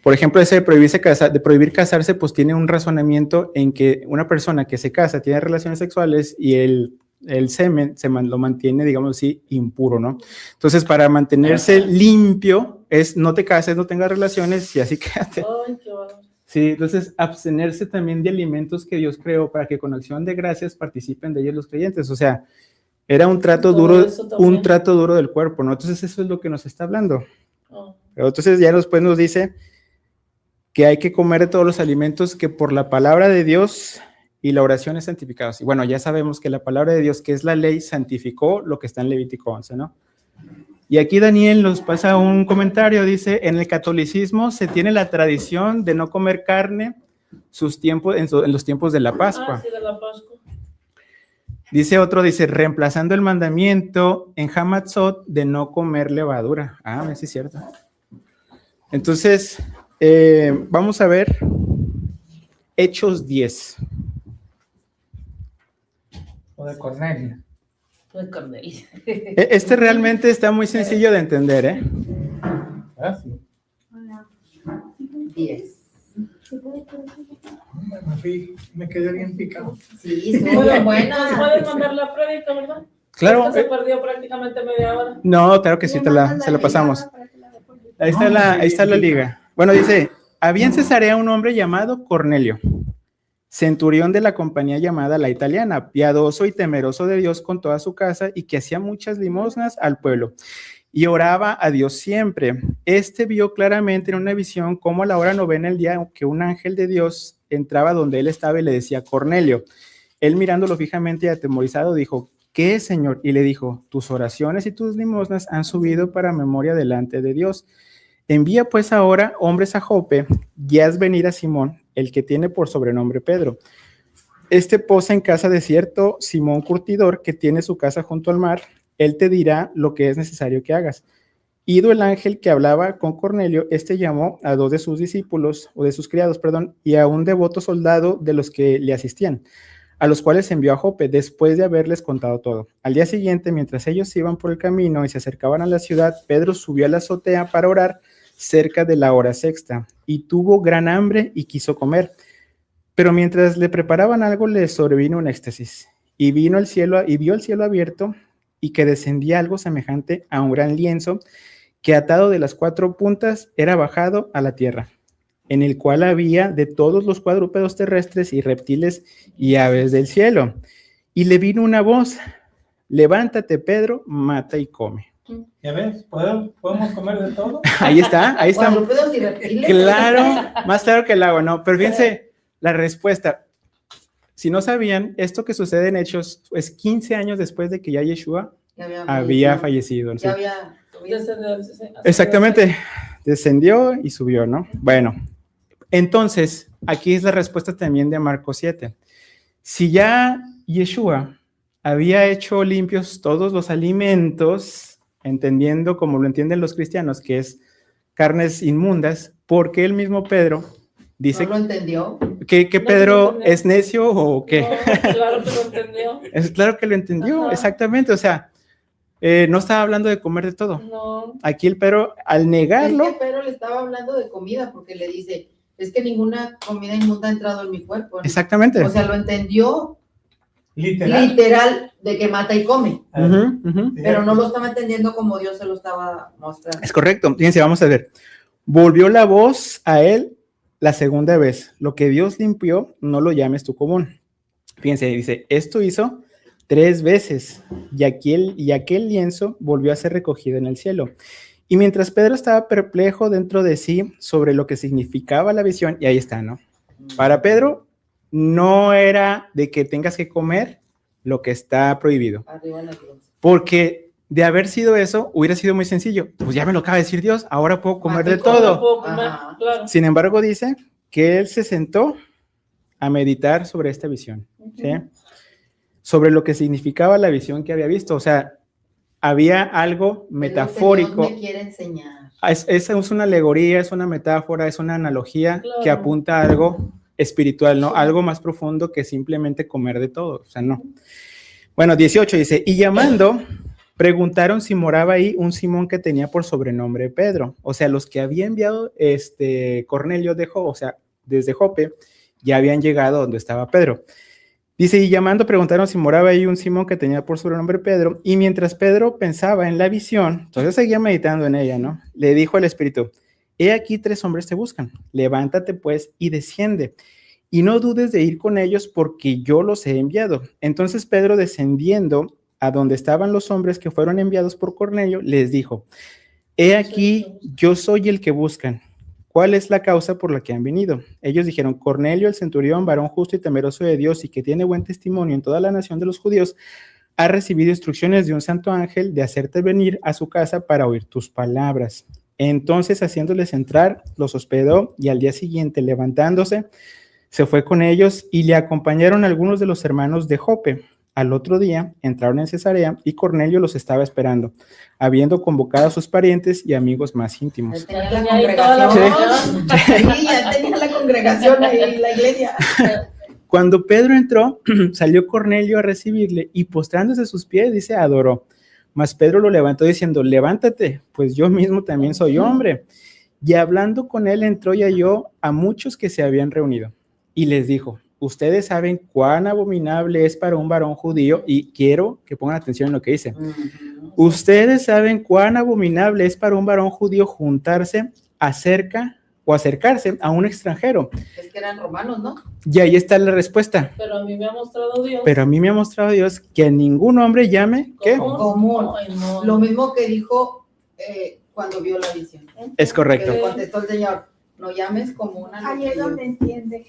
Por ejemplo, ese de prohibir casarse, pues tiene un razonamiento en que una persona que se casa tiene relaciones sexuales y el semen lo mantiene, digamos así, impuro, ¿no? Entonces, para mantenerse limpio, es no te cases, no tengas relaciones y así quédate. Ay, qué bárbaro. Sí, entonces, abstenerse también de alimentos que Dios creó para que con acción de gracias participen de ellos los creyentes. O sea, era un trato Todo eso también. un trato duro del cuerpo, ¿no? Entonces, eso es lo que nos está hablando. Oh. Pero entonces, ya después nos dice que hay que comer de todos los alimentos que por la palabra de Dios y la oración es santificados. Y bueno, ya sabemos que la palabra de Dios, que es la ley, santificó lo que está en Levítico 11, ¿no? Y aquí Daniel nos pasa un comentario, dice, en el catolicismo se tiene la tradición de no comer carne en los tiempos de la Pascua. Ah, sí, de la Pascua. Dice otro, dice, reemplazando el mandamiento en Hamatzot de no comer levadura. Ah, sí es cierto. Entonces, vamos a ver Hechos 10. O de Cornelia. Fue Cornelio. Este realmente está muy sencillo de entender, ¿eh? Ah, sí. 10. Me quedé bien picado. Sí, estuvo bien buena. Puedes mandar la prédica, ¿verdad? Claro. Esta se perdió prácticamente media hora. No, claro que sí, se la pasamos. Ahí está la liga. Bueno, dice, había en Cesarea un hombre llamado Cornelio, centurión de la compañía llamada La Italiana, piadoso y temeroso de Dios con toda su casa y que hacía muchas limosnas al pueblo y oraba a Dios siempre. Este vio claramente en una visión cómo a la hora novena del día que un ángel de Dios entraba donde él estaba y le decía, Cornelio. Él mirándolo fijamente y atemorizado dijo, ¿qué es, Señor? Y le dijo, tus oraciones y tus limosnas han subido para memoria delante de Dios. Envía pues ahora hombres a Jope y haz venir a Simón, el que tiene por sobrenombre Pedro. Este posa en casa de cierto Simón curtidor que tiene su casa junto al mar. Él te dirá lo que es necesario que hagas. Ido el ángel que hablaba con Cornelio, este llamó a 2 de sus discípulos, o de sus criados, perdón, y a un devoto soldado de los que le asistían, a los cuales envió a Jope después de haberles contado todo. Al día siguiente, mientras ellos iban por el camino y se acercaban a la ciudad, Pedro subió a la azotea para orar cerca de la hora sexta, y tuvo gran hambre y quiso comer. Pero mientras le preparaban algo, le sobrevino un éxtasis, y vio el cielo abierto, y que descendía algo semejante a un gran lienzo, que atado de las 4 puntas era bajado a la tierra, en el cual había de todos los cuadrúpedos terrestres y reptiles y aves del cielo. Y le vino una voz, levántate, Pedro, mata y come. ¿Ya ves? ¿Podemos comer de todo? Ahí está. Cuadrúpedos y reptiles. Claro, más claro que el agua, ¿no? Pero fíjense la respuesta. Si no sabían, esto que sucede en Hechos es 15 años después de que ya Yeshua había fallecido. ¿Sí? Ya había Exactamente, descendió y subió, ¿no? Bueno, entonces, aquí es la respuesta también de Marcos 7. Si ya Yeshua había hecho limpios todos los alimentos, entendiendo como lo entienden los cristianos, que es carnes inmundas, ¿por qué el mismo Pedro dice ¿No lo entendió? que Pedro es necio o qué? No, claro que lo entendió. Es claro que lo entendió, Ajá. exactamente, o sea, no estaba hablando de comer de todo. No. Aquí el Pedro, al negarlo, Es que Pedro le estaba hablando de comida porque le dice, es que ninguna comida inmunda ha entrado en mi cuerpo, ¿no? exactamente. O sea, lo entendió Literal. literal de que mata y come, Ujú, ujú. pero no lo estaba entendiendo como Dios se lo estaba mostrando. Es correcto. Fíjense, vamos a ver. Volvió la voz a él la segunda vez. Lo que Dios limpió, no lo llames tú común. Fíjense, dice, esto hizo 3 veces y aquel lienzo volvió a ser recogido en el cielo. Y mientras Pedro estaba perplejo dentro de sí sobre lo que significaba la visión, y ahí está, ¿no? Para Pedro no era de que tengas que comer lo que está prohibido, Arriba la cruz. porque de haber sido eso, hubiera sido muy sencillo. Pues ya me lo acaba de decir Dios, ahora puedo comer de Mate y come. todo. Puedo comer, Ajá. claro. Sin embargo, dice que él se sentó a meditar sobre esta visión, ¿sí? Sobre lo que significaba la visión que había visto. O sea, había algo metafórico. Dios me quiere enseñar. Es una alegoría, es una metáfora, es una analogía Claro. que apunta a algo espiritual, ¿no? Algo más profundo que simplemente comer de todo, o sea, no. Bueno, 18 dice, y llamando, preguntaron si moraba ahí un Simón que tenía por sobrenombre Pedro. O sea, los que había enviado Cornelio o sea, desde Jope, ya habían llegado donde estaba Pedro. Dice, y llamando preguntaron si moraba ahí un Simón que tenía por sobrenombre Pedro, y mientras Pedro pensaba en la visión, entonces seguía meditando en ella, ¿no? Le dijo al Espíritu, he aquí 3 hombres te buscan, levántate pues y desciende, y no dudes de ir con ellos porque yo los he enviado. Entonces Pedro, descendiendo a donde estaban los hombres que fueron enviados por Cornelio, les dijo, he aquí, yo soy el que buscan. ¿Cuál es la causa por la que han venido? Ellos dijeron, Cornelio, el centurión, varón justo y temeroso de Dios y que tiene buen testimonio en toda la nación de los judíos, ha recibido instrucciones de un santo ángel de hacerte venir a su casa para oír tus palabras. Entonces, haciéndoles entrar, los hospedó y al día siguiente, levantándose, se fue con ellos y le acompañaron algunos de los hermanos de Jope. Al otro día entraron en Cesarea y Cornelio los estaba esperando, habiendo convocado a sus parientes y amigos más íntimos. Tenía la Tenía ahí toda la congregación. reunión. Sí, ya tenía la congregación ahí en la iglesia. Cuando Pedro entró, salió Cornelio a recibirle y postrándose a sus pies, dice, adoró. Mas Pedro lo levantó diciendo, levántate, pues yo mismo también soy hombre. Y hablando con él, entró y halló a muchos que se habían reunido. Y les dijo, ustedes saben cuán abominable es para un varón judío, y quiero que pongan atención en lo que dice. Ustedes saben cuán abominable es para un varón judío juntarse acercarse a un extranjero. Es que eran romanos, ¿no? Y ahí está la respuesta. Pero a mí me ha mostrado Dios. Pero a mí me ha mostrado Dios que a ningún hombre llame, ¿qué? Común. Ay, no. Lo mismo que dijo cuando vio la visión. Es correcto. Que le contestó el Señor, no llames común a lo Ahí que es yo- donde entiende.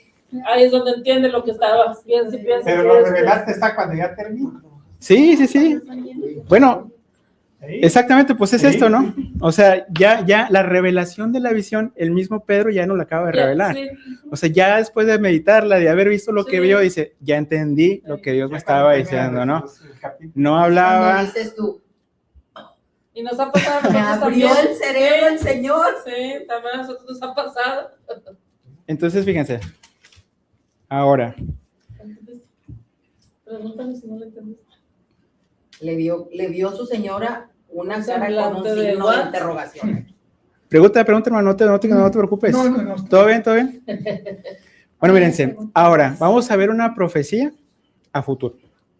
Ahí es donde entiende lo que estaba. Piensa y piensa. Pero lo revelaste está cuando ya termina. Sí, sí, sí. Bueno, ¿Sí? exactamente, pues es Sí. esto, ¿no? O sea, ya la revelación de la visión, el mismo Pedro ya no la acaba de revelar. Sí. O sea, ya después de meditarla, de haber visto lo que Sí. vio, dice, ya entendí lo que Dios me Ya estaba cuando diciendo, termina ¿no? los capítulos. No Cuando hablaba. dices tú, Y nos ha pasado a me nosotros abrió también. el cerebro el Señor. Sí, también a nosotros nos ha pasado. Entonces, fíjense. Ahora, Pregúntale si no le entendiste. Le vio su señora una Un cara con un semblante de signo what? de interrogación. pregunta, hermano, no te preocupes. No. ¿Todo bien, todo bien? Bueno, mírense, ahora vamos a ver una profecía a futuro.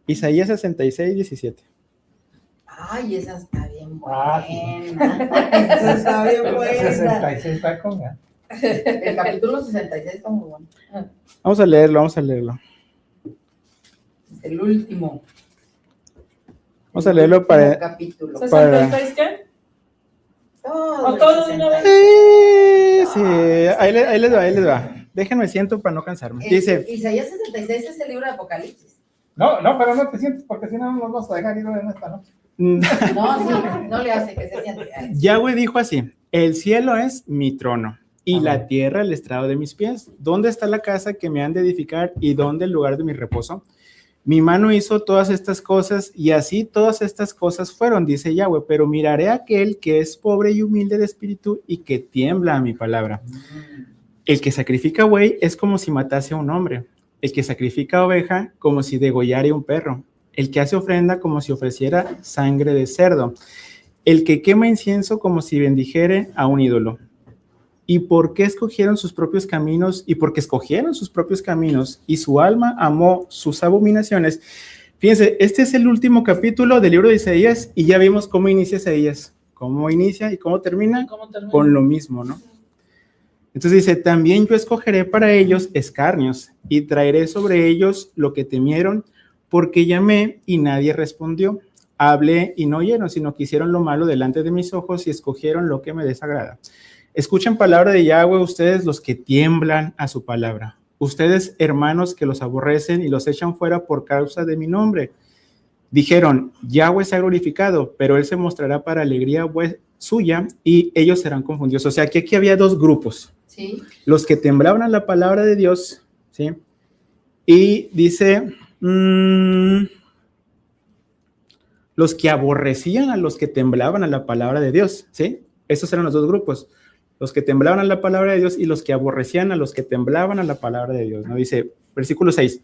Isaías 66, 17. Ay, esa está bien Ah, buena. Esa está bien El buena. 66 está con ganas. El capítulo 66 está muy bueno. Vamos a leerlo. Es el último. Vamos a leerlo para... Último capítulo. ¿66 qué? Todo ¿O el todo de una 66. vez? Sí, ahí les va. Déjenme siento para no cansarme. Dice, Isaías 66 es el libro de Apocalipsis. No, pero no te sientes porque si no nos vas a dejar ir en esta noche. No, sí, no le hace que se siente. Yahweh dijo así, el cielo es mi trono y Amén. la tierra el estrado de mis pies. ¿Dónde está la casa que me han de edificar y dónde el lugar de mi reposo? Mi mano hizo todas estas cosas y así todas estas cosas fueron, dice Yahweh, pero miraré a aquel que es pobre y humilde de espíritu y que tiembla a mi palabra. El que sacrifica buey es como si matase a un hombre. El que sacrifica oveja como si degollara un perro. El que hace ofrenda como si ofreciera sangre de cerdo. El que quema incienso como si bendijere a un ídolo. ¿Y por qué escogieron sus propios caminos? Y porque escogieron sus propios caminos y su alma amó sus abominaciones. Fíjense, este es el último capítulo del libro de Isaías y ya vimos cómo inicia Isaías. Cómo inicia y cómo termina ¿Cómo termina? con lo mismo, ¿no? Entonces dice, también yo escogeré para ellos escarnios y traeré sobre ellos lo que temieron, porque llamé y nadie respondió. Hablé y no oyeron, sino que hicieron lo malo delante de mis ojos y escogieron lo que me desagrada. Escuchen palabra de Yahweh ustedes los que tiemblan a su palabra. Ustedes hermanos que los aborrecen y los echan fuera por causa de mi nombre. Dijeron, Yahweh se ha glorificado, pero él se mostrará para alegría suya y ellos serán confundidos. O sea, que aquí había dos grupos. Sí. Los que temblaban a la palabra de Dios, ¿sí? Y dice, los que aborrecían a los que temblaban a la palabra de Dios, ¿sí? Estos eran los dos grupos, los que temblaban a la palabra de Dios y los que aborrecían a los que temblaban a la palabra de Dios, ¿no? Dice, versículo 6,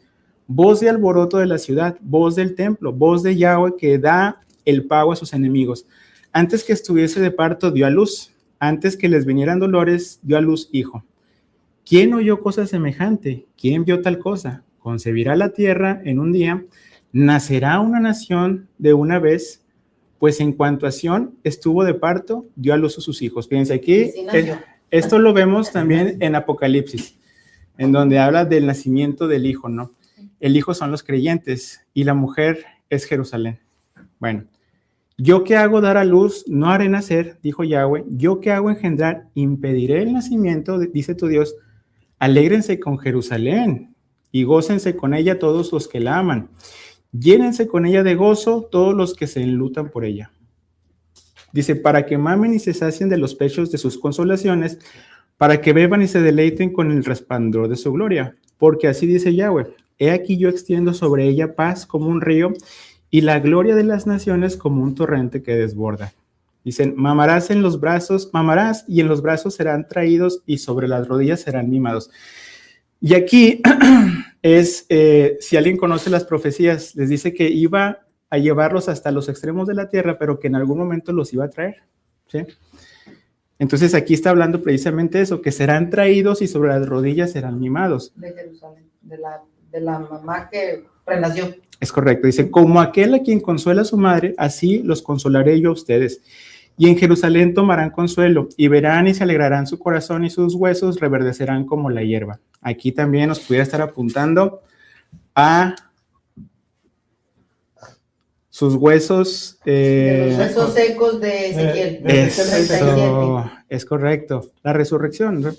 voz de alboroto de la ciudad, voz del templo, voz de Yahweh que da el pago a sus enemigos. Antes que estuviese de parto, dio a luz. Antes que les vinieran dolores, dio a luz hijo. ¿Quién oyó cosa semejante? ¿Quién vio tal cosa? Concebirá la tierra en un día, nacerá una nación de una vez, pues en cuanto a Sión estuvo de parto, dio a luz a sus hijos. Fíjense aquí, Sí nació. esto lo vemos también en Apocalipsis, en donde habla del nacimiento del hijo, ¿no? El hijo son los creyentes y la mujer es Jerusalén. Bueno, yo que hago dar a luz, no haré nacer, dijo Yahweh, yo que hago engendrar, impediré el nacimiento, dice tu Dios. Alégrense con Jerusalén y gócense con ella todos los que la aman. Llénense con ella de gozo todos los que se enlutan por ella. Dice, para que mamen y se sacien de los pechos de sus consolaciones, para que beban y se deleiten con el resplandor de su gloria. Porque así dice Yahweh, he aquí yo extiendo sobre ella paz como un río y la gloria de las naciones como un torrente que desborda. Dicen, mamarás en los brazos, mamarás y en los brazos serán traídos y sobre las rodillas serán mimados. Y aquí es, si alguien conoce las profecías, les dice que iba a llevarlos hasta los extremos de la tierra, pero que en algún momento los iba a traer, ¿sí? Entonces aquí está hablando precisamente eso, que serán traídos y sobre las rodillas serán mimados. De Jerusalén, de la mamá que renació. Es correcto, dice, como aquel a quien consuela su madre, así los consolaré yo a ustedes. Y en Jerusalén tomarán consuelo, y verán y se alegrarán su corazón y sus huesos reverdecerán como la hierba. Aquí también nos pudiera estar apuntando a sus huesos. De los huesos secos de Ezequiel. Eso, es correcto, la resurrección, ¿no?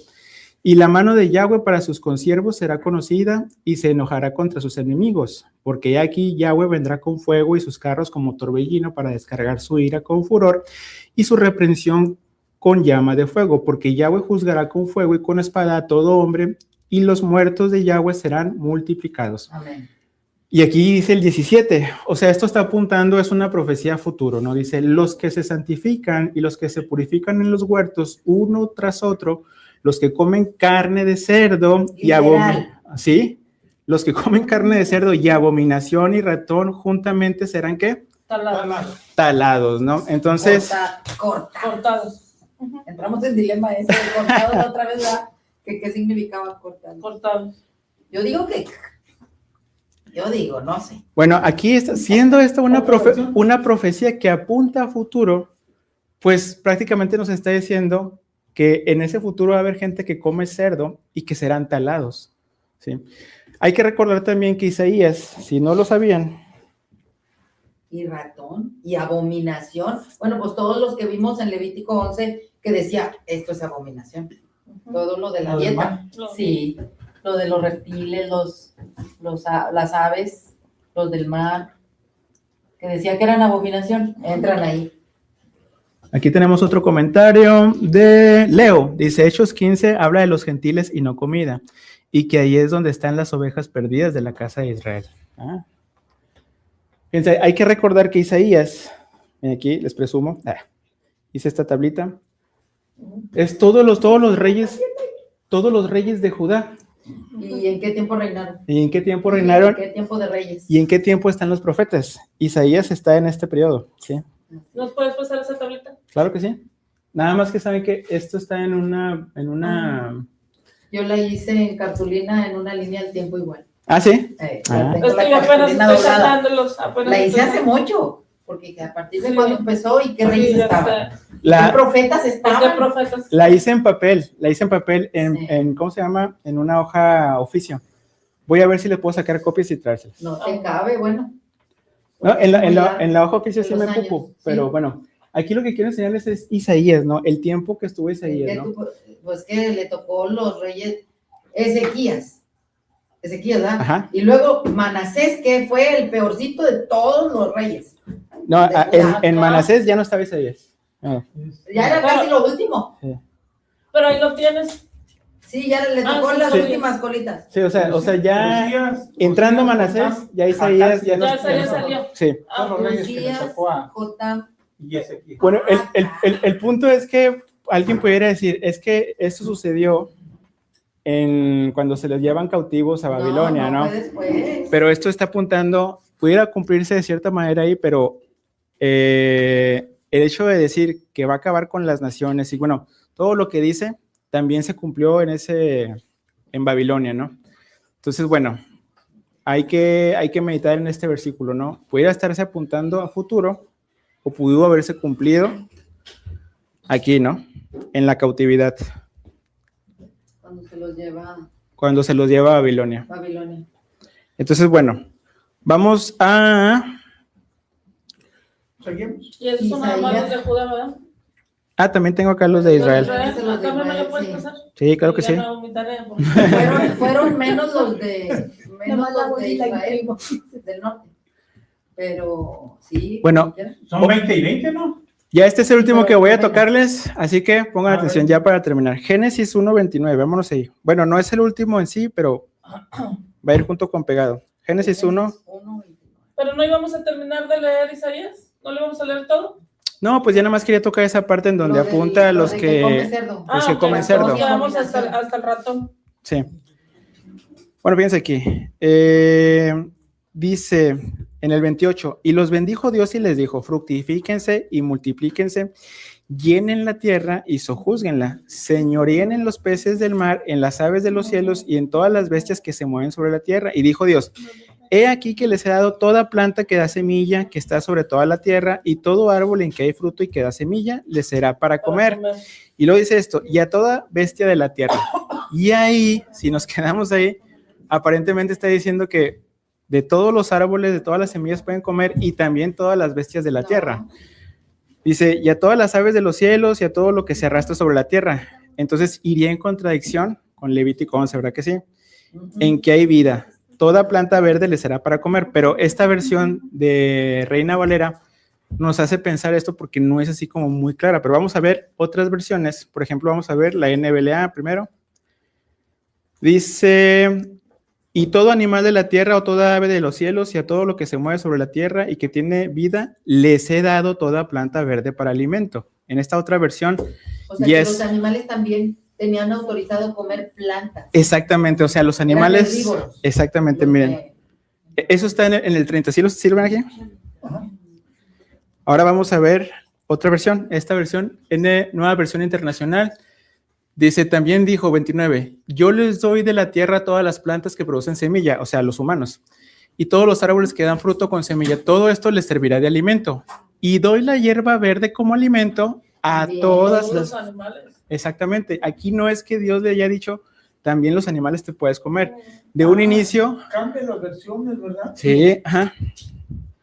Y la mano de Yahweh para sus consiervos será conocida y se enojará contra sus enemigos, porque aquí Yahweh vendrá con fuego y sus carros como torbellino para descargar su ira con furor y su reprensión con llama de fuego, porque Yahweh juzgará con fuego y con espada a todo hombre y los muertos de Yahweh serán multiplicados. Amén. Y aquí dice el 17, o sea, esto está apuntando, es una profecía a futuro, ¿no? Dice, los que se santifican y los que se purifican en los huertos, uno tras otro, los que comen carne de cerdo y ¿sí? Los que comen carne de cerdo y abominación y ratón juntamente serán ¿qué? Talados, ¿no? Entonces, Cortados. Entramos en dilema ese de cortados la otra vez, ¿verdad? ¿Qué significaba cortados? Cortados. Yo digo, no sé. bueno, aquí está siendo esta una profecía que apunta a futuro, pues prácticamente nos está diciendo que en ese futuro va a haber gente que come cerdo y que serán talados, ¿sí? Hay que recordar también que Isaías, si no lo sabían. Y ratón, y abominación. Bueno, pues todos los que vimos en Levítico 11, que decía, esto es abominación. Todo lo de la dieta. Sí, lo de los reptiles, las aves, los del mar, que decía que eran abominación, entran ahí. Aquí tenemos otro comentario de Leo. Dice, Hechos 15 habla de los gentiles y no comida, y que ahí es donde están las ovejas perdidas de la casa de Israel. Fíjense, hay que recordar que Isaías, aquí les presumo, hice esta tablita, es todos los reyes de Judá. ¿Y en qué tiempo reinaron? ¿Y en qué tiempo reinaron? ¿En qué tiempo de reyes? ¿Y en qué tiempo están los profetas? Isaías está en este periodo, ¿sí? ¿Nos puedes pasar esa tablita? Claro que sí. Nada más que saben que esto está en una... Yo la hice en cartulina en una línea del tiempo igual. ¿Ah, sí? La tengo Es que yo la apenas cartulina estoy doblada. sacándolos. La hice hace mucho, porque a partir de Sí. cuando empezó y qué Sí, reyes ya estaban. sé. ¿Qué profetas ¿Por qué estaban? profetas? La hice en papel Sí. en, ¿cómo se llama? En una hoja oficio. Voy a ver si le puedo sacar copias y traérselas. No te cabe, bueno. No, en la hoja oficio de sí los me años, ocupo, sí. pero bueno, aquí lo que quiero enseñarles es Isaías, ¿no? El tiempo que estuvo Isaías, ¿no? Pues que le tocó los reyes Ezequías, ¿verdad? Ajá. Y luego Manasés, que fue el peorcito de todos los reyes. No, De en Manasés ya no estaba Isaías. Ya era casi lo último. Pero ahí lo tienes. Sí, ya le tocó sí, las sí. últimas colitas. Sí, o sea, ya Josías, entrando Josías, Manasés, Jotam, ya Isaías ya no Ya Isaías no- salió. Sí. todos los reyes que le Josías, tocó a Jotam y Ezequiel. Bueno, el punto es que alguien pudiera decir, es que esto sucedió cuando se les llevan cautivos a Babilonia, ¿no? Fue después. Pero esto está apuntando, pudiera cumplirse de cierta manera ahí, pero el hecho de decir que va a acabar con las naciones y bueno, todo lo que dice también se cumplió en Babilonia, ¿no? Entonces, bueno, hay que meditar en este versículo, ¿no? Pudiera estarse apuntando a futuro o pudo haberse cumplido aquí, ¿no? En la cautividad, Cuando se los lleva a Babilonia. Babilonia. Entonces, bueno, vamos a... ¿Seguimos? Y esos son nada más los de Judá, ¿verdad? Ah, también tengo acá los de Israel. ¿Acá no me lo puedes Sí. pasar? Sí, claro que sí. Ya no, mi tarea, porque- Fueron menos los de Nomás la Israel, bolita del norte. Pero sí. Bueno, Son 20 y 20, ¿no? ya este es el último que voy a tocarles, así que pongan A atención ver. ya para terminar. Génesis 1:29, vámonos ahí. Bueno, no es el último en sí, pero va a ir junto con pegado. Génesis 1. Pero no íbamos a terminar de leer Isaías, no le vamos a leer todo. No, pues ya nada más quería tocar esa parte en donde apunta a los que... Los que ok, comen cerdo. entonces quedamos hasta el ratón. Sí. Bueno, fíjense aquí. Dice en el 28, y los bendijo Dios y les dijo, fructifíquense y multiplíquense, llenen la tierra y sojúzguenla, señoríen en los peces del mar, en las aves de los cielos y en todas las bestias que se mueven sobre la tierra. Y dijo Dios, he aquí que les he dado toda planta que da semilla, que está sobre toda la tierra, y todo árbol en que hay fruto y que da semilla, les será para comer. Y luego dice esto, y a toda bestia de la tierra. Y ahí, si nos quedamos ahí, aparentemente está diciendo que de todos los árboles, de todas las semillas pueden comer y también todas las bestias de la tierra. Dice, y a todas las aves de los cielos y a todo lo que se arrastra sobre la tierra. Entonces iría en contradicción con Levítico 11, ¿verdad que sí? En que hay vida. Toda planta verde le será para comer, pero esta versión de Reina Valera nos hace pensar esto porque no es así como muy clara, pero vamos a ver otras versiones. Por ejemplo, vamos a ver la NBLA primero. Dice, y todo animal de la tierra o toda ave de los cielos y a todo lo que se mueve sobre la tierra y que tiene vida, les he dado toda planta verde para alimento. En esta otra versión, O sea, yes. que los animales también tenían autorizado comer plantas. Exactamente, o sea, los animales, herbívoros. exactamente, Los miren, que- eso está en el 30, ¿sí lo ven aquí? Ahora vamos a ver otra versión, esta versión, nueva versión internacional, dice, también dijo 29, yo les doy de la tierra todas las plantas que producen semilla, o sea, los humanos, y todos los árboles que dan fruto con semilla, todo esto les servirá de alimento, y doy la hierba verde como alimento a Bien. todas Todos las... los animales. Exactamente, aquí no es que Dios le haya dicho, también los animales te puedes comer. De un inicio, Cambian las versiones, ¿verdad? sí, ajá.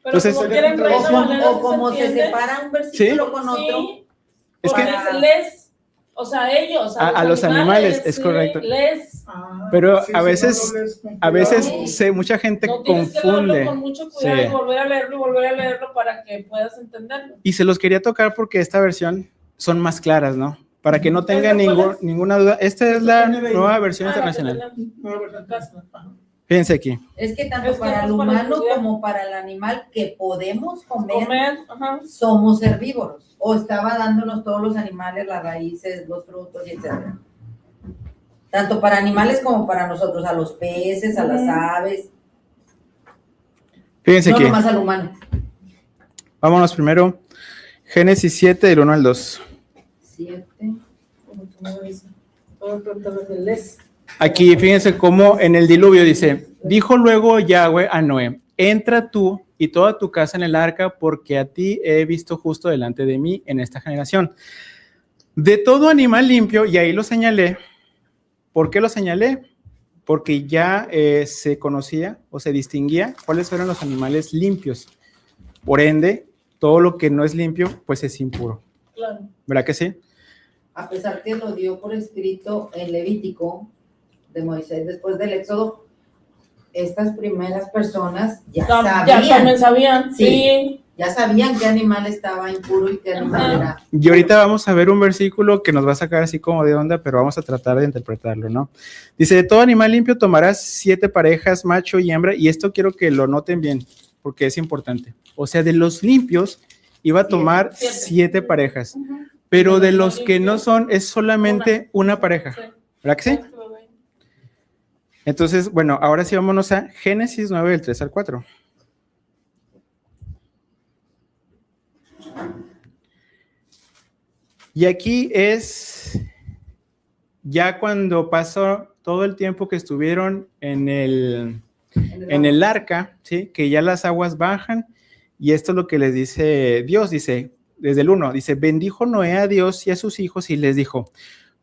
Pero Entonces, como quieren Reina Valera, O como se entiende. separa un versículo con otro. Sí, Es porque que- dice les, o sea, ellos, A los animales, es sí, correcto. Les. Pero Sí, a sí, veces- no lo lees con A veces cuidado. mucha gente No tienes que leerlo confunde. con mucho cuidado Sí. y volver a leerlo y volver a leerlo para que puedas entenderlo. Y se los quería tocar porque esta versión son más claras, ¿no? Para que no tengan ¿Esta cuál es? ninguna duda. Esta es la tiene de- nueva versión Ah, la que internacional. tenemos. No, ¿verdad? Ajá. Fíjense aquí. Es que tanto Es que para esto el es para humano estudiar. como para el animal que podemos Comer, ajá. somos herbívoros. O estaba dándonos todos los animales, las raíces, los frutos, y etcétera. Tanto para animales como para nosotros, a los peces, a las Ujú. aves, Fíjense no aquí. nomás al humano. Vámonos primero. Génesis 7, del 1 al 2. 7. Como tú me dices. Todo preguntarles de les. Aquí fíjense cómo en el diluvio dice, dijo luego Yahweh a Noé, entra tú y toda tu casa en el arca porque a ti he visto justo delante de mí en esta generación. De todo animal limpio, y ahí lo señalé. ¿Por qué lo señalé? Porque ya se conocía o se distinguía cuáles eran los animales limpios. Por ende, todo lo que no es limpio, pues es impuro. Claro. ¿Verdad que sí? A pesar que lo dio por escrito en Levítico de Moisés después del Éxodo, estas primeras personas ya Ya también sabían, Sí. sí. ya sabían qué animal estaba impuro y qué animal Ajá. era. Y ahorita vamos a ver un versículo que nos va a sacar así como de onda, pero vamos a tratar de interpretarlo, ¿no? Dice, de todo animal limpio tomarás 7 parejas, macho y hembra, y esto quiero que lo noten bien, porque es importante. O sea, de los limpios iba a tomar Siete. 7 parejas, pero de los que no son, es solamente una pareja. Sí. ¿Verdad que sí? Entonces, bueno, ahora sí vámonos a Génesis 9, del 3 al 4. Y aquí es ya cuando pasó todo el tiempo que estuvieron en el arca, ¿sí? Que ya las aguas bajan, y esto es lo que les dice Dios, dice, desde el 1, dice, bendijo Noé a Dios y a sus hijos y les dijo,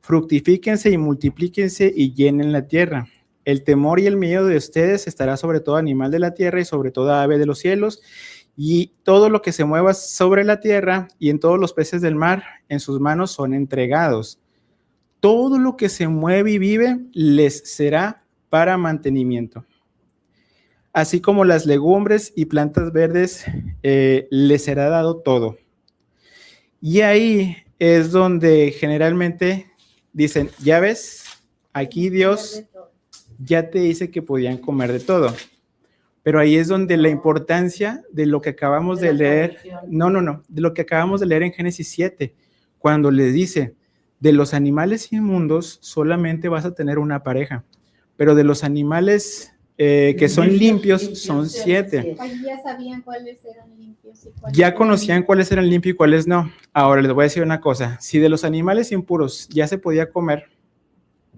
fructifíquense y multiplíquense y llenen la tierra. El temor y el miedo de ustedes estará sobre todo animal de la tierra y sobre toda ave de los cielos, y todo lo que se mueva sobre la tierra y en todos los peces del mar, en sus manos son entregados. Todo lo que se mueve y vive les será para mantenimiento. Así como las legumbres y plantas verdes, les será dado todo. Y ahí es donde generalmente dicen, ya ves, aquí Dios ya te dice que podían comer de todo. Pero ahí es donde la importancia de lo que acabamos de leer, de lo que acabamos de leer en Génesis 7, cuando les dice, de los animales inmundos solamente vas a tener una pareja, pero de los animales que son limpios son 7. Ahí ya sabían cuáles eran limpios y cuáles Ya no. conocían cuáles eran limpios y cuáles no. Ahora les voy a decir una cosa, si de los animales impuros ya se podía comer,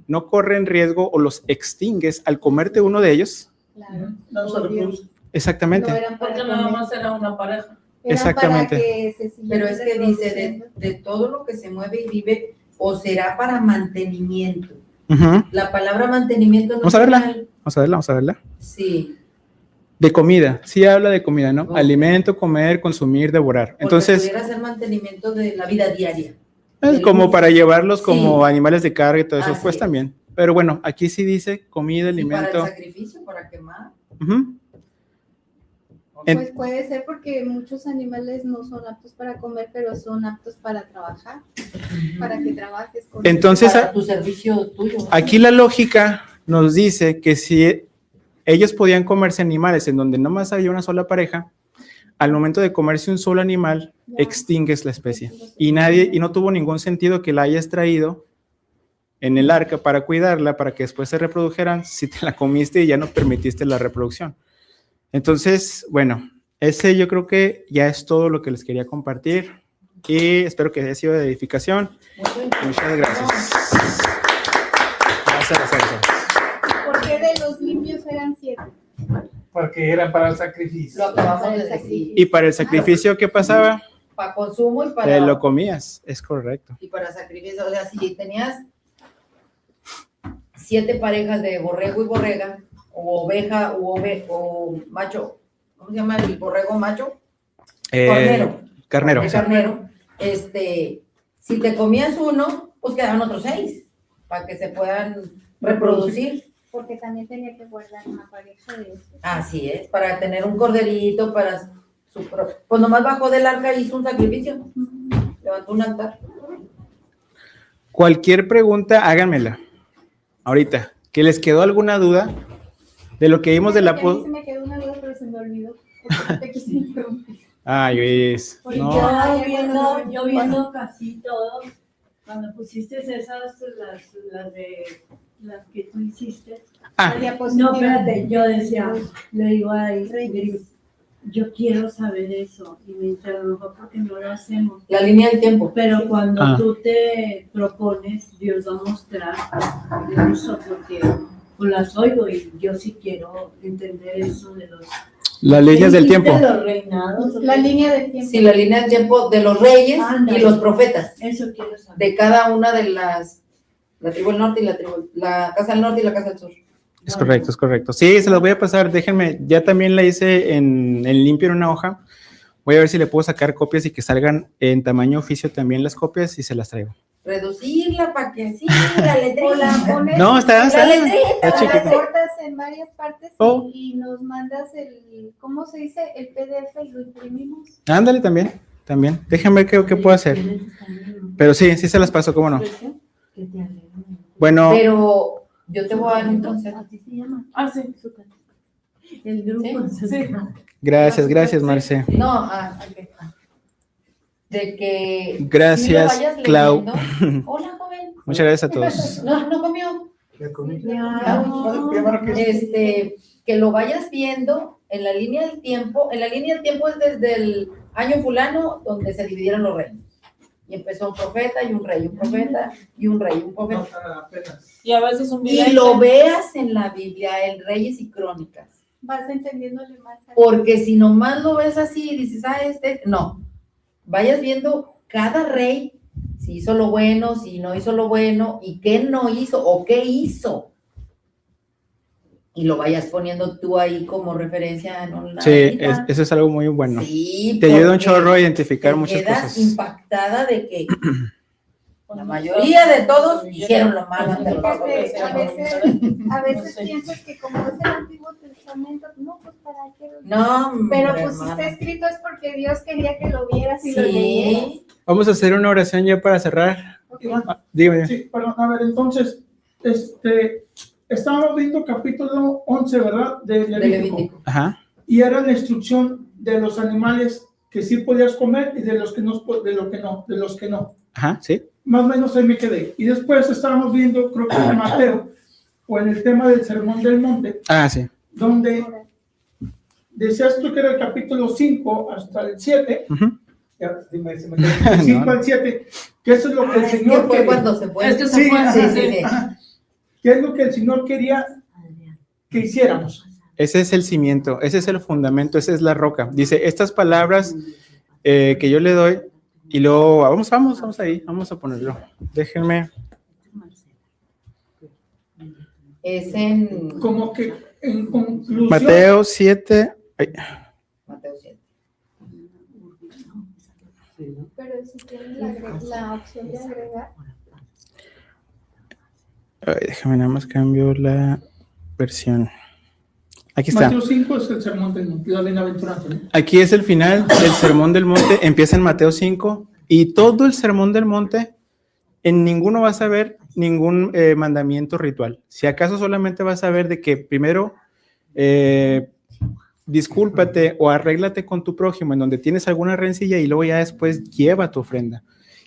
no corren riesgo o los extingues al comerte uno de ellos. Claro. No se reproduce. Exactamente. No eran para Porque nada comer, más era una pareja. eran Exactamente. para que se siguieran Pero es que dice, reproduciendo. de todo lo que se mueve y vive, o será para mantenimiento. Ujú. La palabra mantenimiento no Vamos a verla. mal. Vamos a verla. Sí. De comida, sí habla de comida, ¿no? Ok. Alimento, comer, consumir, devorar. Porque Entonces, pudiera ser mantenimiento de la vida diaria. es como para llevarlos como Sí. animales de carga y todo eso, Así pues es. también. Pero bueno, aquí sí dice comida, Y para el alimento. sacrificio, para quemar. Ujú. Pues puede ser porque muchos animales no son aptos para comer, pero son aptos para trabajar, para que trabajes con Entonces, Para tu servicio tuyo. aquí la lógica nos dice que si ellos podían comerse animales en donde nomás había una sola pareja, al momento de comerse un solo animal, Ya. extingues la especie. Y no tuvo ningún sentido que la hayas traído en el arca para cuidarla, para que después se reprodujeran, si te la comiste y ya no permitiste la reproducción. Entonces, bueno, ese yo creo que ya es todo lo que les quería compartir y espero que haya sido de edificación. Muchas gracias. Gracias. ¿Por qué de los limpios eran 7? Porque era para el sacrificio. Lo acabamos Para de el decir. Y para el sacrificio, ¿qué pasaba? Para consumo y Te para, lo comías, es correcto. y para sacrificio. O sea, si tenías 7 parejas de borrego y borrega, o oveja o macho, ¿cómo se llama el borrego macho? Carnero. Carnero. El carnero. Si te comías uno, pues quedaban otros 6 para que se puedan reproducir. Porque también tenía que guardar una pareja de eso. Así es, para tener un corderito, para pues nomás bajó del arca y hizo un sacrificio. Levantó un altar. Cualquier pregunta, háganmela. Ahorita, ¿que les quedó alguna duda de lo que vimos de la... Porque a mí se me quedó una duda, pero se me olvidó. Porque te quise interrumpir. Ay, Luis, Porque no. Yo viendo casi todo, cuando pusiste esas, las que tú hiciste. Ah, La diapositiva. No, espérate, yo decía, le digo a Gris, yo quiero saber eso, y me interrumpo porque no lo hacemos. La línea del tiempo. Pero cuando Ah. tú te propones, Dios va a mostrar eso, porque pues las oigo y yo sí quiero entender eso de los... las leyes del ¿Dijiste tiempo. los reinados? La línea del tiempo. Sí, la línea del tiempo de los reyes Ándale. y los profetas. Eso quiero saber. De cada una de la tribu del norte y la casa del norte y la casa del sur. Es correcto, es correcto. Sí, se las voy a pasar, déjenme, ya también la hice en limpio en una hoja. Voy a ver si le puedo sacar copias y que salgan en tamaño oficio también las copias y se las traigo. Reducirla para que sí, la letrita. O la pones, No, está La letrita. está o la chiquita. cortas en varias partes Oh. y nos mandas el, ¿cóp se dice? El PDF y lo imprimimos. Ándale también. Déjenme ver qué puedo hacer. Pero sí se las paso, cómo no. Que te alegren. Bueno, Pero yo te voy a dar entonces. Así se llama. Ah, sí. El grupo. Sí. gracias, Marce. No, ok. de que Gracias, sí lo vayas Clau. leyendo. Hola, joven. Muchas gracias a todos. No comió. Ya comí. Que lo vayas viendo en la línea del tiempo. En la línea del tiempo es desde el año fulano donde se dividieron los reinos. Y empezó un profeta y un rey, un profeta y un rey, un profeta. Y a veces un Y vidente. lo veas en la Biblia, en Reyes y Crónicas. Vas entendiéndole más. Porque si nomás lo ves así y dices, no. Vayas viendo cada rey, si hizo lo bueno, si no hizo lo bueno, y qué no hizo o qué hizo. Y lo vayas poniendo tú ahí como referencia en una Sí, hojita. eso es algo muy bueno. Sí, Te ayuda un porque chorro a identificar te muchas quedas cosas. impactada de que la mayoría de todos hicieron lo malo ante los ojos del Señor. A veces piensas que como es el Antiguo Testamento, no, pues para qué. No, Pero hombre, pues si hermana. está escrito es porque Dios quería que lo vieras y lo leyeras. Sí, Vamos a hacer una oración ya para cerrar. Iván, Dígame. sí, perdón, a ver, entonces, estábamos viendo capítulo 11, ¿verdad? De de Levítico. Levítico. Ajá. Y era la instrucción de los animales que sí podías comer y de los que no, de los que no. Ajá, sí. Más o menos ahí me quedé. Y después estábamos viendo, creo que en Mateo, o en el tema del Sermón del Monte, Ah, sí. donde decías tú que era el capítulo 5 hasta el 7, Ujú. ya, dime, se me quedó, del 5 No. al 7, que eso es lo que el Es que Señor fue quería. cuando se fue. Es que se Sí, fue. sí, sí. Ajá. ¿Qué es lo que el Señor quería que hiciéramos? Ese es el cimiento, ese es el fundamento, esa es la roca. Dice, estas palabras que yo le doy, y luego, vamos ahí, vamos a ponerlo. Déjenme. Es en Como que en conclusión, Mateo 7. Mateo 7. Pero si tienes la opción de agregar. Déjame nada más cambio la versión. Aquí está. Mateo 5 es el Sermón del Monte, la bienaventuranza, ¿no? Aquí es el final del Sermón del Monte, empieza en Mateo 5 y todo el Sermón del Monte, en ninguno vas a ver ningún mandamiento ritual. Si acaso solamente vas a ver de que primero discúlpate o arréglate con tu prójimo en donde tienes alguna rencilla y luego ya después lleva tu ofrenda.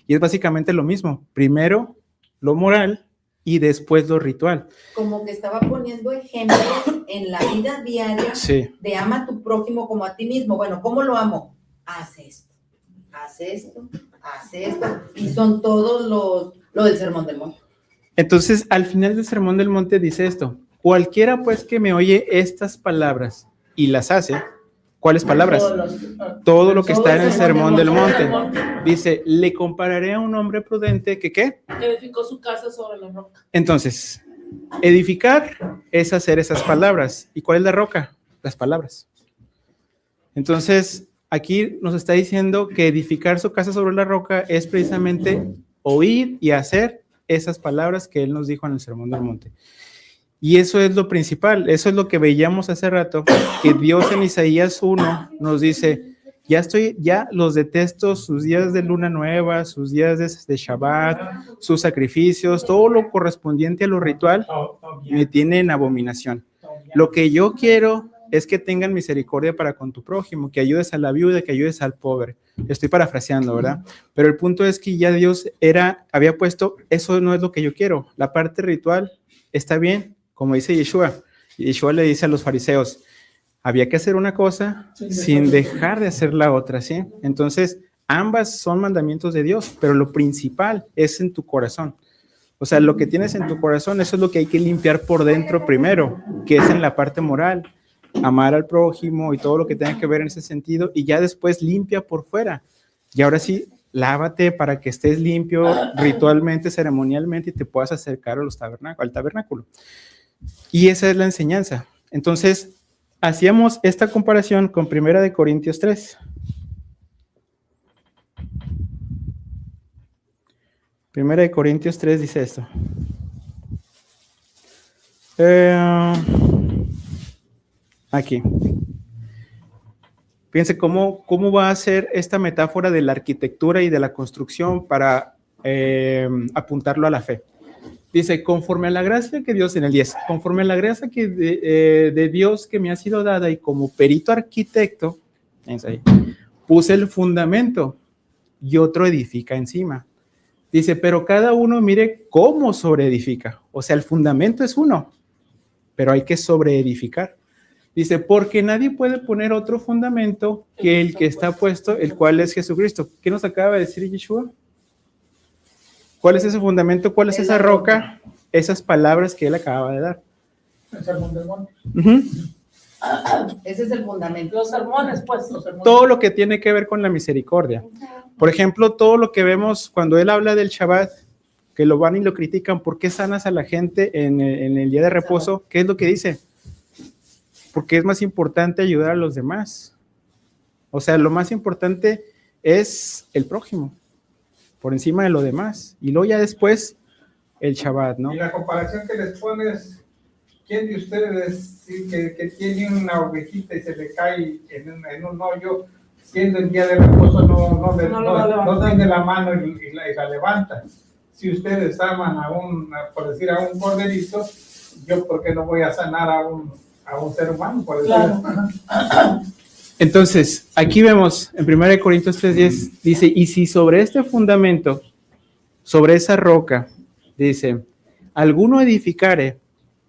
Y es básicamente lo mismo, primero lo moral y después lo ritual. Como que estaba poniendo ejemplos en la vida diaria Sí. de ama a tu prójimo como a ti mismo. Bueno, ¿cómo lo amo? Haz esto, haz esto, haz esto. Y son todos lo del Sermón del Monte. Entonces, al final del Sermón del Monte dice esto: cualquiera pues que me oye estas palabras y las hace, ¿cuáles palabras? Todo lo que está en el Sermón del Monte. Dice, le compararé a un hombre prudente que ¿qué? Edificó su casa sobre la roca. Entonces, edificar es hacer esas palabras. ¿Y cuál es la roca? Las palabras. Entonces, aquí nos está diciendo que edificar su casa sobre la roca es precisamente oír y hacer esas palabras que él nos dijo en el Sermón del Monte. Y eso es lo principal, eso es lo que veíamos hace rato, que Dios en Isaías 1 nos dice, ya los detesto, sus días de luna nueva, sus días de Shabbat, sus sacrificios, todo lo correspondiente a lo ritual, me tiene en abominación. Lo que yo quiero es que tengan misericordia para con tu prójimo, que ayudes a la viuda, que ayudes al pobre. Estoy parafraseando, ¿verdad? Pero el punto es que ya Dios había puesto, eso no es lo que yo quiero. La parte ritual está bien, como dice Yeshua. Yeshua le dice a los fariseos, había que hacer una cosa sin dejar de hacer la otra, ¿sí? Entonces, ambas son mandamientos de Dios, pero lo principal es en tu corazón. O sea, lo que tienes en tu corazón, eso es lo que hay que limpiar por dentro primero, que es en la parte moral, amar al prójimo y todo lo que tenga que ver en ese sentido, y ya después limpia por fuera. Y ahora sí, lávate para que estés limpio ritualmente, ceremonialmente, y te puedas acercar al tabernáculo. Y esa es la enseñanza. Entonces, hacíamos esta comparación con 1 Corintios 3. 1 Corintios 3 dice esto. Aquí. Fíjense cómo va a ser esta metáfora de la arquitectura y de la construcción para apuntarlo a la fe. Dice, conforme a la gracia que Dios, en el 10, conforme a la gracia que de Dios que me ha sido dada y como perito arquitecto, ahí, puse el fundamento y otro edifica encima. Dice, pero cada uno mire cómo sobreedifica. O sea, el fundamento es uno, pero hay que sobreedificar. Dice, porque nadie puede poner otro fundamento que el que está puesto, el cual es Jesucristo. ¿Qué nos acaba de decir Yeshua? ¿Cuál es ese fundamento? ¿Cuál es esa roca? Esas palabras que él acaba de dar. El sermón del monte. Uh-huh. Ese es el fundamento. Los sermones, pues. Los sermones. Todo lo que tiene que ver con la misericordia. Por ejemplo, todo lo que vemos cuando él habla del Shabbat, que lo van y lo critican, ¿por qué sanas a la gente en el día de reposo? ¿Qué es lo que dice? Porque es más importante ayudar a los demás. O sea, lo más importante es el prójimo, por encima de lo demás. Y luego ya después, el Shabbat, ¿no? Y la comparación que les pones, ¿quién de ustedes que tiene una ovejita y se le cae en un hoyo, siendo el día de reposo, no tiende la mano y la levanta? Si ustedes aman por decir, a un corderito, yo, ¿por qué no voy a sanar a un ser humano? Por decir. Claro. Entonces, aquí vemos en 1 Corintios 3:10, dice, y si sobre este fundamento, sobre esa roca, dice, alguno edificare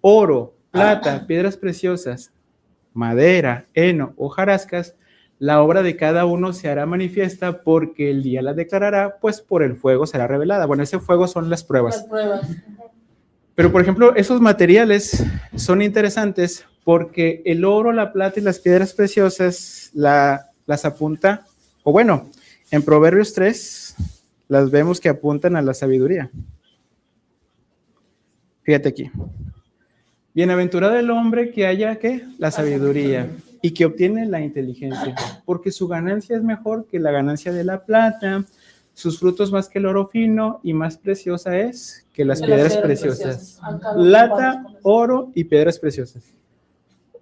oro, plata, piedras preciosas, madera, heno, hojarascas, la obra de cada uno se hará manifiesta porque el día la declarará, pues por el fuego será revelada. Bueno, ese fuego son las pruebas. Las pruebas. Pero, por ejemplo, esos materiales son interesantes porque el oro, la plata y las piedras preciosas las apunta, o bueno, en Proverbios 3 las vemos que apuntan a la sabiduría. Fíjate aquí. Bienaventurado el hombre que haya, ¿qué? La sabiduría y que obtiene la inteligencia, porque su ganancia es mejor que la ganancia de la plata, sus frutos más que el oro fino y más preciosa es que las piedras preciosas. Plata, oro y piedras preciosas.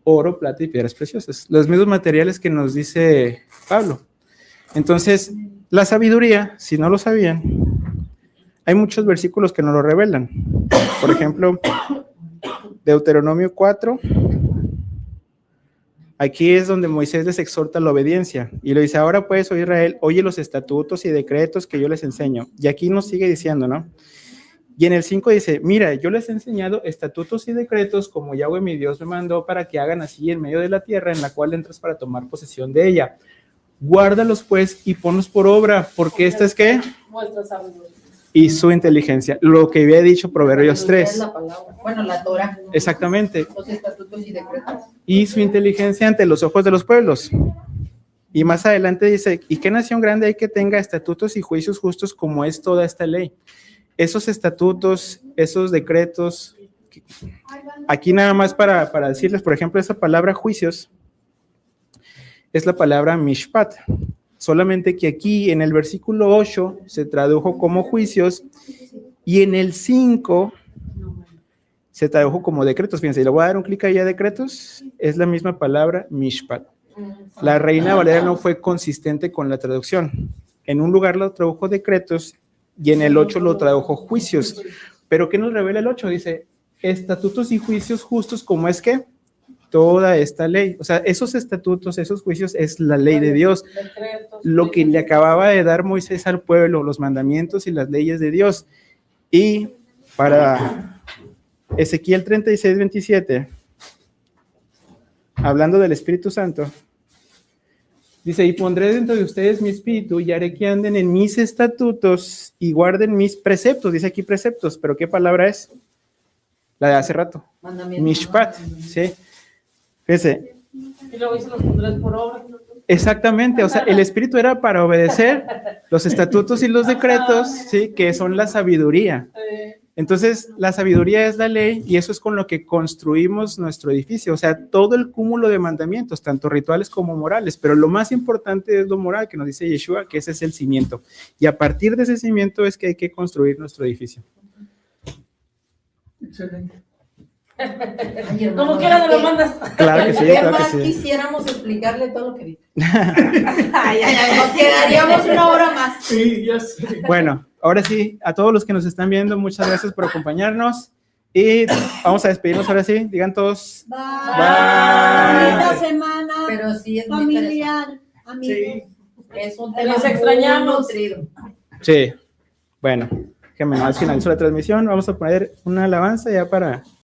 Oro, plata y piedras preciosas. Los mismos materiales que nos dice Pablo. Entonces, la sabiduría, si no lo sabían, hay muchos versículos que nos lo revelan. Por ejemplo, Deuteronomio 4. Aquí es donde Moisés les exhorta la obediencia. Y lo dice, ahora pues, oh Israel, oye los estatutos y decretos que yo les enseño. Y aquí nos sigue diciendo, ¿no? Y en el 5 dice, mira, yo les he enseñado estatutos y decretos como Yahweh mi Dios me mandó para que hagan así en medio de la tierra en la cual entras para tomar posesión de ella. Guárdalos pues y ponlos por obra, porque esta es ¿qué? Vuestra sabiduría. Y su inteligencia. Lo que había dicho Proverbios 3. Es la palabra. Bueno, la Torah. Exactamente. Los estatutos y decretos. Y su inteligencia ante los ojos de los pueblos. Y más adelante dice, ¿y qué nación grande hay que tenga estatutos y juicios justos como es toda esta ley? Esos estatutos, esos decretos, aquí nada más para decirles, por ejemplo, esa palabra juicios es la palabra mishpat, solamente que aquí en el versículo 8 se tradujo como juicios y en el 5 se tradujo como decretos. Fíjense, le voy a dar un clic ahí a decretos, es la misma palabra mishpat. La Reina Valera no fue consistente con la traducción. En un lugar lo tradujo decretos y en el 8 lo tradujo juicios. Pero ¿qué nos revela el 8? Dice, estatutos y juicios justos como es que toda esta ley. O sea, esos estatutos, esos juicios es la ley de Dios. Lo que le acababa de dar Moisés al pueblo, los mandamientos y las leyes de Dios. Y para Ezequiel 36:27, hablando del Espíritu Santo, dice, y pondré dentro de ustedes mi espíritu y haré que anden en mis estatutos y guarden mis preceptos. Dice aquí preceptos, pero ¿qué palabra es? La de hace rato. Mishpat, ¿sí? Fíjense. Y luego dice los pondré por obra. Exactamente, o sea, el espíritu era para obedecer los estatutos y los decretos, ¿sí? Que son la sabiduría. Entonces, la sabiduría es la ley y eso es con lo que construimos nuestro edificio, o sea, todo el cúmulo de mandamientos, tanto rituales como morales, pero lo más importante es lo moral que nos dice Yeshua, que ese es el cimiento. Y a partir de ese cimiento es que hay que construir nuestro edificio. Excelente. Ay, hermano, Como quiera me lo mandas. Claro que sí, ¿Qué claro que más sí. quisiéramos explicarle todo lo que dice? Ay, nos quedaríamos una hora más. Sí, ya sé. Bueno, ahora sí, a todos los que nos están viendo, muchas gracias por acompañarnos y vamos a despedirnos ahora sí, digan todos. Bye. Bonita semana Pero sí es muy interesante. familiar, amigos. Sí. Es un Les tema muy extrañamos. nutrido. Sí. Bueno, que al finalizó la transmisión. Vamos a poner una alabanza ya para